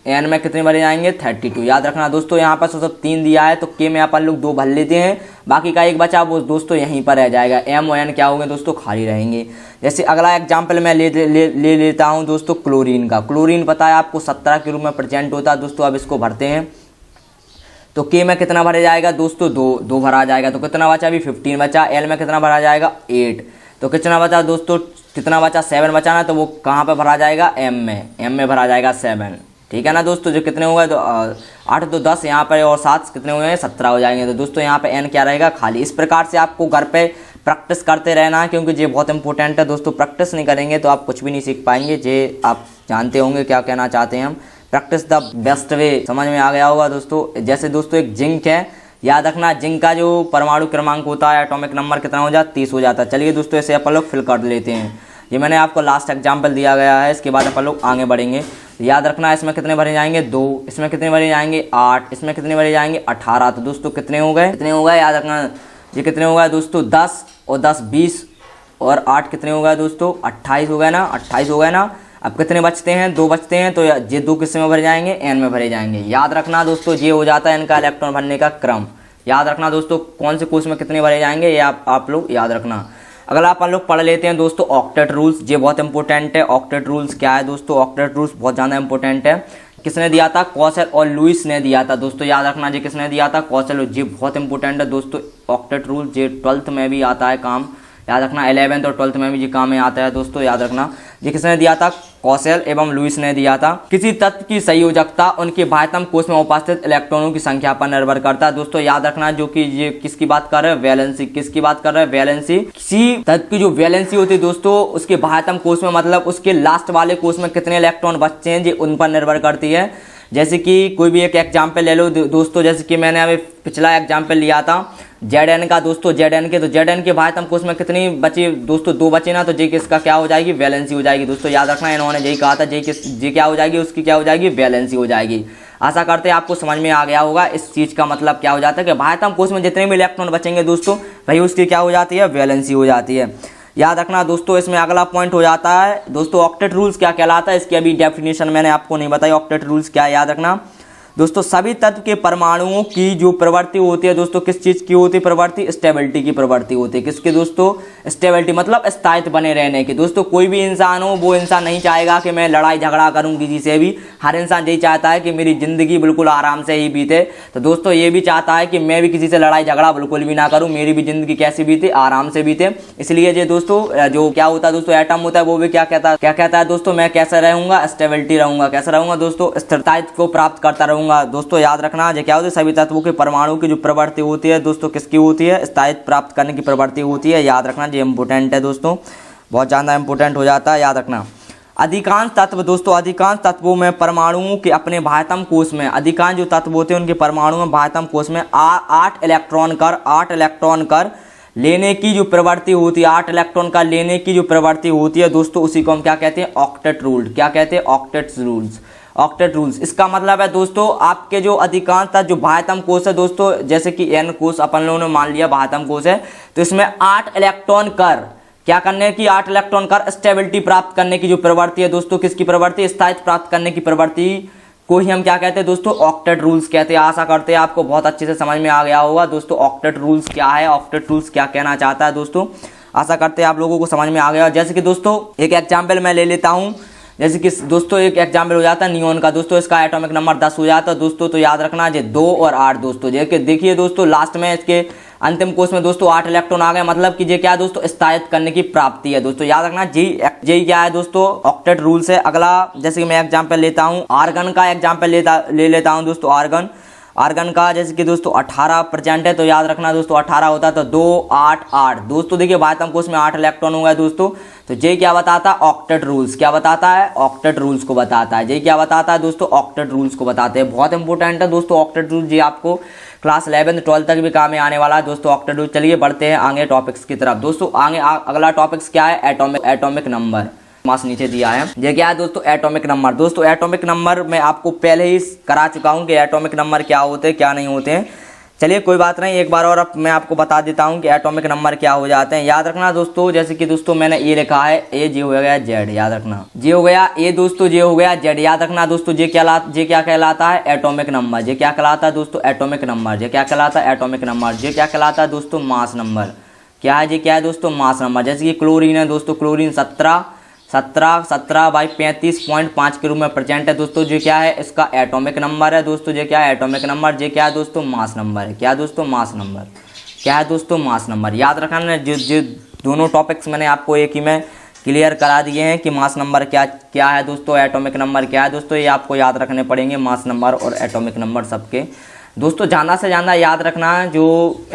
N में कितने भरे जाएंगे? 32। याद रखना दोस्तों, यहाँ पर सब 3 दिया है तो K में अपन लोग 2 भर लेते हैं, बाकी का एक बचा वो दोस्तों यहीं पर रह जाएगा। M और N क्या होंगे दोस्तों? खाली रहेंगे। जैसे अगला एग्जाम्पल मैं ले लेता हूँ दोस्तों क्लोरीन का। क्लोरीन पता है आपको 17 के रूप में प्रेजेंट होता है दोस्तों। अब इसको भरते हैं तो K में कितना भरा जाएगा दोस्तों? 2 भरा जाएगा। तो कितना बचा? अभी 15 बचा। L में कितना भरा जाएगा? 8। तो कितना बचा दोस्तों? कितना बचा? 7 बचा ना, तो वो कहाँ पर भरा जाएगा? M में भरा जाएगा 7। ठीक है ना दोस्तों। जो कितने हो गए? तो 8 तो 10 यहाँ पर और 7 कितने हो गए? 17 हो जाएंगे। तो दोस्तों यहाँ पे N क्या रहेगा? खाली। इस प्रकार से आपको घर पे प्रैक्टिस करते रहना है, क्योंकि ये बहुत इंपॉर्टेंट है दोस्तों। प्रैक्टिस नहीं करेंगे तो आप कुछ भी नहीं सीख पाएंगे। ये आप जानते होंगे क्या कहना चाहते हैं हम। प्रैक्टिस द बेस्ट वे, समझ में आ गया होगा दोस्तों। जैसे दोस्तों एक जिंक है, याद रखना जिंक का जो परमाणु क्रमांक होता है, एटॉमिक नंबर कितना हो जाता है? 30 हो जाता है। चलिए दोस्तों इसे अपन लोग फिल कर लेते हैं। ये मैंने आपको लास्ट एग्जाम्पल दिया गया है, इसके बाद अपन लोग आगे बढ़ेंगे। याद रखना इसमें कितने भरे जाएंगे? 2। इसमें कितने भरे जाएंगे? 8। इसमें कितने भरे जाएंगे? 18। तो दोस्तों कितने हो गए? याद रखना ये कितने हो गए दोस्तों? 10 और 10 20 और 8 कितने हो गए दोस्तों? 28 हो गए ना। 28 हो गए ना। अब कितने बचते हैं? 2 बचते हैं। तो ये 2 किस में भरे जाएंगे? N में भरे जाएंगे। याद रखना दोस्तों, ये हो जाता है इनका इलेक्ट्रॉन भरने का क्रम। याद रखना दोस्तों, कौन से कोश में कितने भरे जाएंगे ये आप लोग याद रखना। अगला अपन लोग पढ़ लेते हैं दोस्तों ऑक्टेट रूल्स। ये बहुत इंपॉर्टेंट है। ऑक्टेट रूल्स क्या है दोस्तों? ऑक्टेट रूल्स बहुत ज़्यादा इंपॉर्टेंट है। किसने दिया था? कॉसेल और लुईस ने दिया था दोस्तों। याद रखना जी किसने दिया था? कॉसेल। ये बहुत इंपॉर्टेंट है दोस्तों ऑक्टेट रूल्स। ये 12th में भी आता है काम। याद रखना 11th और 12th में भी ये काम में आता है दोस्तों। याद रखना ये किसने दिया था? कॉसेल एवं लुईस ने दिया था। किसी तत्व की संयोजकता उनके बाह्यतम कोश में उपस्थित इलेक्ट्रॉनों की संख्या पर निर्भर करता है दोस्तों। याद रखना जो कि ये किसकी बात कर रहे हैं? वैलेंसी। किसकी बात कर रहे हैं? वैलेंसी। किसी तत्व की जो वैलेंसी होती है दोस्तों उसके बाह्यतम कोश में, मतलब उसके लास्ट वाले कोश में कितने इलेक्ट्रॉन बचते हैं, ये उन पर निर्भर करती है। जैसे कि कोई भी एक एग्जाम्पल ले लो दोस्तों, जैसे कि मैंने अभी पिछला एग्जाम्पल लिया था Zn का दोस्तों। Zn के, तो Zn के बाह्यतम कोश में कितनी बची दोस्तों? 2 बचे ना। तो जे किसका क्या हो जाएगी? वैलेंसी हो जाएगी दोस्तों। याद रखना इन्होंने यही कहा था, जे क्या हो जाएगी? उसकी क्या हो जाएगी? वैलेंसी हो जाएगी। आशा करते हैं आपको समझ में आ गया होगा इस चीज का मतलब क्या हो जाता है कि बाह्यतम कोश में जितने भी इलेक्ट्रॉन बचेंगे दोस्तों वही उसकी क्या हो जाती है? वैलेंसी हो जाती है। याद रखना दोस्तों। इसमें अगला पॉइंट हो जाता है दोस्तों ऑक्टेट रूल्स क्या कहलाता है, इसकी अभी डेफिनेशन मैंने आपको नहीं बताई। ऑक्टेट रूल्स क्या है, याद रखना दोस्तों, सभी तत्व के परमाणुओं की जो प्रवृत्ति होती है दोस्तों, किस चीज की होती है प्रवृत्ति, स्टेबिलिटी की प्रवृत्ति होती है। किसकी दोस्तों, स्टेबिलिटी मतलब स्थायित्व बने रहने की। दोस्तों कोई भी इंसान हो, वो इंसान नहीं चाहेगा कि मैं लड़ाई झगड़ा करूं किसी से भी। हर इंसान यही चाहता है कि मेरी जिंदगी बिल्कुल आराम से ही बीते। तो दोस्तों ये भी चाहता है कि मैं भी किसी से लड़ाई झगड़ा बिल्कुल भी ना करूं, मेरी भी जिंदगी कैसी बीते, आराम से बीते। इसलिए ये दोस्तों जो क्या होता है दोस्तों, एटम होता है, वो भी क्या कहता है दोस्तों, मैं कैसे रहूंगा, स्टेबिलिटी रहूंगा, कैसे रहूंगा दोस्तों, स्थिरतायित्व को प्राप्त करता रहूंगा। दोस्तों याद रखना ये क्या होता है, सभी तत्वों के परमाणु की जो प्रवृत्ति होती है दोस्तों, किसकी होती है, स्थायित्व प्राप्त करने की प्रवृत्ति होती है। याद रखना ये इंपोर्टेंट है दोस्तों, बहुत ज़्यादा इंपोर्टेंट हो जाता है, याद रखना। अधिकांश तत्व दोस्तों, अधिकांश तत्वों में परमाणुओं के अपने बाह्यतम कोश में, अधिकांश जो तत्व होते हैं उनके परमाणु में बाह्यतम कोश में 8 इलेक्ट्रॉन कर लेने की जो प्रवृत्ति होती है, 8 इलेक्ट्रॉन का लेने की जो प्रवृत्ति होती है दोस्तों, उसी को हम क्या कहते हैं, ऑक्टेट रूल। क्या कहते हैं, ऑक्टेट रूल्स। ऑक्टेट रूल्स इसका मतलब है दोस्तों, आपके जो अधिकांश जो बाह्यतम कोश है दोस्तों, जैसे कि एन कोश अपन लोगों ने मान लिया बाह्यतम कोश है, तो इसमें 8 इलेक्ट्रॉन कर क्या करने की, 8 इलेक्ट्रॉन कर स्टेबिलिटी प्राप्त करने की जो प्रवृत्ति है दोस्तों, किसकी प्रवृत्ति, स्थायित्व प्राप्त करने की प्रवृत्ति को ही हम क्या कहते हैं दोस्तों, ऑक्टेट रूल्स कहते हैं। आशा करते हैं आपको बहुत अच्छे से समझ में आ गया होगा दोस्तों ऑक्टेट रूल्स क्या है, ऑक्टेट रूल्स क्या कहना चाहता है दोस्तों। आशा करते हैं आप लोगों को समझ में आ गया। जैसे कि दोस्तों एक एग्जाम्पल मैं ले लेता हूँ, जैसे कि दोस्तों एक एग्जाम्पल हो जाता है नियोन का दोस्तों, इसका एटॉमिक नंबर 10 हो जाता है दोस्तों। तो याद रखना ये 2 और 8 दोस्तों, देखिए दोस्तों लास्ट में इसके अंतिम कोश में दोस्तों 8 इलेक्ट्रॉन आ गए, मतलब कि ये क्या है दोस्तों, स्थायित्व करने की प्राप्ति है दोस्तों। याद रखना जी क्या है दोस्तों, ऑक्टेट रूल्स है। अगला जैसे कि मैं एग्जाम्पल लेता हूँ, आर्गन का एग्जाम्पल ले लेता हूँ दोस्तों। आर्गन का जैसे कि दोस्तों 18% है, तो याद रखना दोस्तों 18 होता है तो 2 8 8 दोस्तों। देखिए बाह्यतम कोश में 8 इलेक्ट्रॉन हो गए दोस्तों। तो ये क्या बताता है, ऑक्टेट रूल्स। क्या बताता है, ऑक्टेट रूल्स को बताता है। ये क्या बताता है दोस्तों, ऑक्टेट रूल्स को बताते हैं। बहुत इंपॉर्टेंट है दोस्तों ऑक्टेट रूल्स, ये आपको क्लास 11 12 तक भी काम में आने वाला है दोस्तों ऑक्टेट रूल्स। चलिए बढ़ते हैं आगे टॉपिक्स की तरफ दोस्तों। आगे अगला टॉपिक्स क्या है, एटॉमिक नंबर। मास नीचे दिया है, ये क्या है दोस्तों, एटॉमिक नंबर। दोस्तों एटॉमिक नंबर मैं आपको पहले ही करा चुका हूं कि एटॉमिक नंबर क्या होते हैं क्या नहीं होते हैं। चलिए कोई बात नहीं, एक बार और अब मैं आपको बता देता हूं कि एटॉमिक नंबर क्या हो जाते हैं। याद रखना दोस्तों, जैसे कि दोस्तों मैंने ए लिखा है, ए जी हो गया जेड, याद रखना जी हो गया ए दोस्तों, जे हो गया जेड। याद रखना दोस्तों जे क्या कहलाता है, एटॉमिक नंबर। जे क्या कहलाता है दोस्तों, एटॉमिक नंबर। जे क्या कहलाता है, एटॉमिक नंबर। जे क्या कहलाता है दोस्तों, मास नंबर। क्या है, जे क्या है दोस्तों, मास नंबर। जैसे कि क्लोरीन है दोस्तों, क्लोरीन 17/35.5 के रूप में प्रेजेंट है दोस्तों। जो क्या है, इसका एटॉमिक नंबर है दोस्तों। जो क्या है, एटॉमिक नंबर। जो क्या है दोस्तों, मास नंबर है। क्या दोस्तों, मास नंबर। क्या है दोस्तों, मास नंबर। याद रखना जो दोनों टॉपिक्स मैंने आपको एक ही में क्लियर करा दिए हैं कि मास नंबर क्या है दोस्तों, एटॉमिक नंबर क्या है दोस्तों, ये आपको याद रखने पड़ेंगे। मास नंबर और एटॉमिक नंबर सबके दोस्तों ज़्यादा से ज़्यादा याद रखना। जो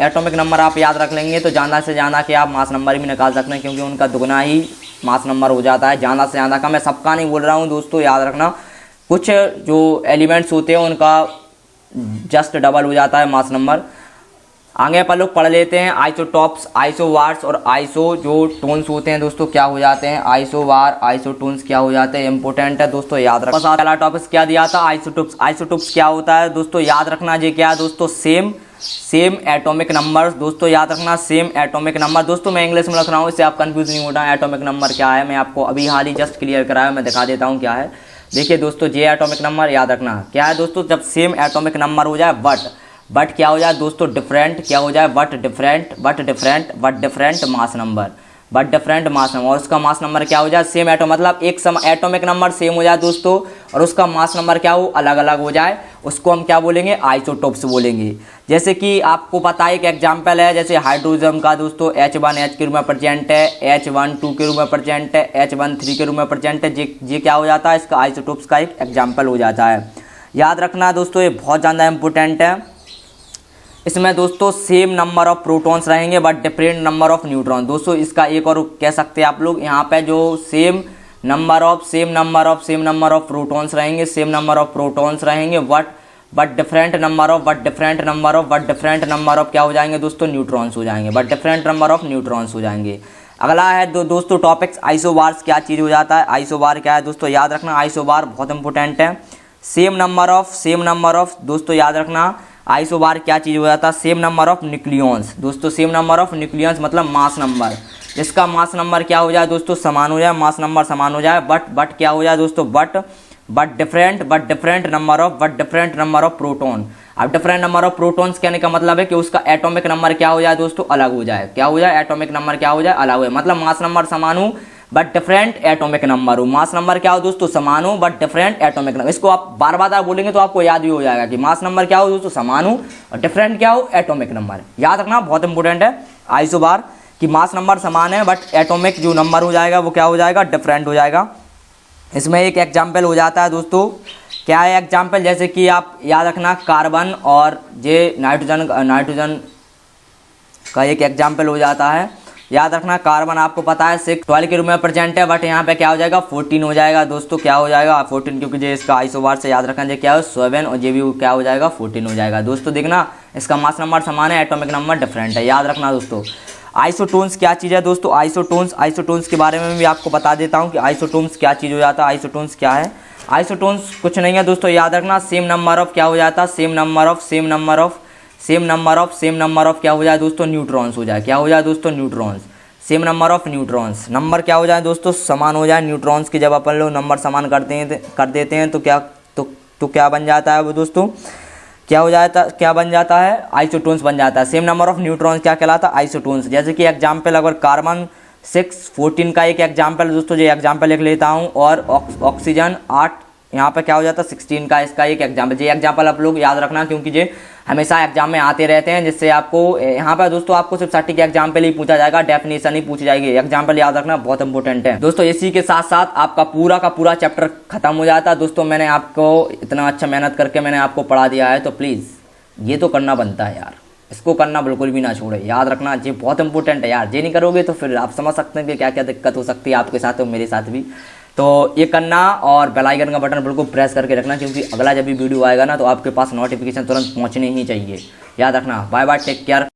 एटॉमिक नंबर आप याद रख लेंगे तो ज़्यादा से ज़्यादा कि आप मास नंबर भी निकाल सकते हैं, क्योंकि उनका दुगना ही मास नंबर हो जाता है। ज़्यादा से ज़्यादा का मैं सबका नहीं बोल रहा हूँ दोस्तों, याद रखना कुछ जो एलिमेंट्स होते हैं उनका जस्ट डबल हो जाता है मास नंबर। आगे अपन लोग पढ़ लेते हैं आइसोटॉप्स, आइसोवार्स और आइसो जो टोन्स होते हैं दोस्तों क्या हो जाते हैं, आइसोवार आइसोटोन्स क्या हो जाते हैं, इंपॉर्टेंट है दोस्तों याद रखना। पहला टॉपिक क्या दिया था, आइसोटोप्स। आइसोटोप्स क्या होता है दोस्तों, याद रखना ये क्या है दोस्तों, सेम एटॉमिक नंबर दोस्तों। याद रखना सेम एटॉमिक नंबर दोस्तों। मैं इंग्लिश में लिख रहा हूँ, इससे आप कंफ्यूज नहीं होना। एटॉमिक नंबर क्या है मैं आपको अभी हाल ही जस्ट क्लियर कराया, मैं दिखा देता हूँ क्या है। देखिए दोस्तों ये एटॉमिक नंबर याद रखना क्या है दोस्तों, जब सेम एटॉमिक नंबर हो जाए बट क्या हो जाए दोस्तों, डिफरेंट क्या हो जाए, but different mass number, but different mass number. और उसका मास नंबर क्या हो जाए, सेम एटॉम मतलब एक एटॉमिक नंबर सेम हो जाए दोस्तों, और उसका मास नंबर क्या हो, अलग अलग हो जाए, उसको हम क्या बोलेंगे, आइसोटोप्स बोलेंगे। जैसे कि आपको पता है एक एग्जाम्पल है, जैसे हाइड्रोजन का दोस्तों H1 H के रूप में प्रेजेंट है, H1 2 के रूप में प्रेजेंट है, H1 3 के रूप में प्रेजेंट है। ये क्या हो जाता है, इसका आइसोटोप्स का एक एग्जाम्पल हो जाता है। याद रखना दोस्तों ये बहुत ज़्यादा इंपॉर्टेंट है। इसमें दोस्तों सेम नंबर ऑफ प्रोटॉन्स रहेंगे but different number of neutron. दोस्तों इसका एक और कह सकते हैं आप लोग, यहाँ पे जो सेम नंबर ऑफ प्रोटॉन्स रहेंगे, सेम नंबर ऑफ प्रोटॉन्स रहेंगे बट डिफरेंट नंबर ऑफ क्या हो जाएंगे दोस्तों, न्यूट्रॉन्स हो जाएंगे, but different number of neutrons हो जाएंगे। अगला है दोस्तों टॉपिक्स आइसोबार्स। क्या चीज़ हो जाता है, आइसोबार क्या है दोस्तों, याद रखना आइसोबार बहुत इंपॉर्टेंट है। सेम नंबर ऑफ दोस्तों याद रखना आइसोबार क्या चीज़ हो जाता है? Same number of nucleons. दोस्तों सेम नंबर ऑफ न्यूक्लियॉन्स मतलब मास नंबर, इसका मास नंबर क्या हो जाए दोस्तों? समान हो जाए, मास नंबर समान हो जाए, बट क्या हो जाए दोस्तों? But different number of proton. अब डिफरेंट नंबर ऑफ प्रोटॉन्स कहने का मतलब है कि उसका एटॉमिक नंबर क्या हो जाए दोस्तों? अलग हो जाए। क्या हो जाए? एटॉमिक नंबर क्या हो जाए? अलग हो जाए। मतलब मास नंबर समान हो बट डिफरेंट एटॉमिक नंबर हो। मास नंबर क्या हो दोस्तों? समान हो बट डिफरेंट एटॉमिक नंबर। इसको आप बार बार बोलेंगे तो आपको याद भी हो जाएगा कि मास नंबर क्या हो दोस्तों? समान हो और डिफरेंट क्या हो? Atomic number. याद रखना, बहुत इंपॉर्टेंट है आइसोबार कि मास नंबर समान है बट एटॉमिक जो नंबर हो जाएगा वो क्या हो जाएगा? डिफरेंट हो जाएगा। इसमें एक एग्जाम्पल हो जाता है दोस्तों, क्या है एग्जाम्पल? जैसे कि आप याद रखना कार्बन और ये नाइट्रोजन का एक एग्जाम्पल हो जाता है। याद रखना कार्बन आपको पता है 6 12 के रूप में प्रेजेंट है बट यहाँ पे क्या हो जाएगा? 14 हो जाएगा दोस्तों। क्या हो जाएगा? 14, क्योंकि ये इसका आइसोबार से याद रखना ये क्या है? 7 और ये भी क्या हो जाएगा? 14 हो जाएगा। दोस्तों देखना इसका मास नंबर समान है, एटॉमिक नंबर डिफरेंट है। याद रखना दोस्तों। आइसोटोन्स क्या चीज़ है दोस्तों? आइसोटोन्स के बारे में भी आपको बता देता हूँ कि आइसोटोन्स क्या चीज़ हो जाता है। आइसोटोन्स क्या है? आइसोटोन्स कुछ नहीं है दोस्तों, याद रखना सेम नंबर ऑफ क्या हो जाता है? सेम नंबर ऑफ क्या हो जाए दोस्तों? न्यूट्रॉन्स हो जाए। क्या हो जाए दोस्तों? Neutrons. Same number of neutrons. Number क्या हो जाए दोस्तों? समान हो जाए। न्यूट्रॉन्स की जब अपन लोग नंबर समान कर देते हैं तो क्या बन जाता है वो दोस्तों? क्या बन जाता है? आइसोटोन्स बन जाता है। सेम नंबर ऑफ न्यूट्रॉन्स क्या कहलाता है? आइसोटोन्स। जैसे कि एग्जाम्पल अगर कार्बन 6 14 का एक एग्जाम्पल दोस्तों, ये एग्जाम्पल लिख लेता हूँ, और ऑक्सीजन 8 यहाँ पे क्या हो जाता है? 16 का इसका एक एग्जाम्पल। ये एग्जाम्पल आप लोग याद रखना क्योंकि ये हमेशा एग्जाम में आते रहते हैं, जिससे आपको यहाँ पर दोस्तों आपको सिर्फ सटीक एग्जाम्पल ही पूछा जाएगा, डेफिनेशन ही पूछी जाएगी। एग्जाम्पल याद रखना बहुत इंपॉर्टेंट है दोस्तों। इसी के साथ साथ आपका पूरा का पूरा चैप्टर खत्म हो जाता है दोस्तों। मैंने आपको इतना अच्छा मेहनत करके मैंने आपको पढ़ा दिया है तो प्लीज़ ये तो करना बनता है यार, इसको करना बिल्कुल भी ना छोड़े। याद रखना ये बहुत इंपॉर्टेंट है यार, ये नहीं करोगे तो फिर आप समझ सकते हैं कि क्या क्या दिक्कत हो सकती है आपके साथ और मेरे साथ भी। तो ये करना और बेल आइकन का बटन बिल्कुल प्रेस करके रखना, क्योंकि अगला जब भी वीडियो आएगा ना तो आपके पास नोटिफिकेशन तुरंत पहुंचनी ही चाहिए। याद रखना। Bye bye, take care.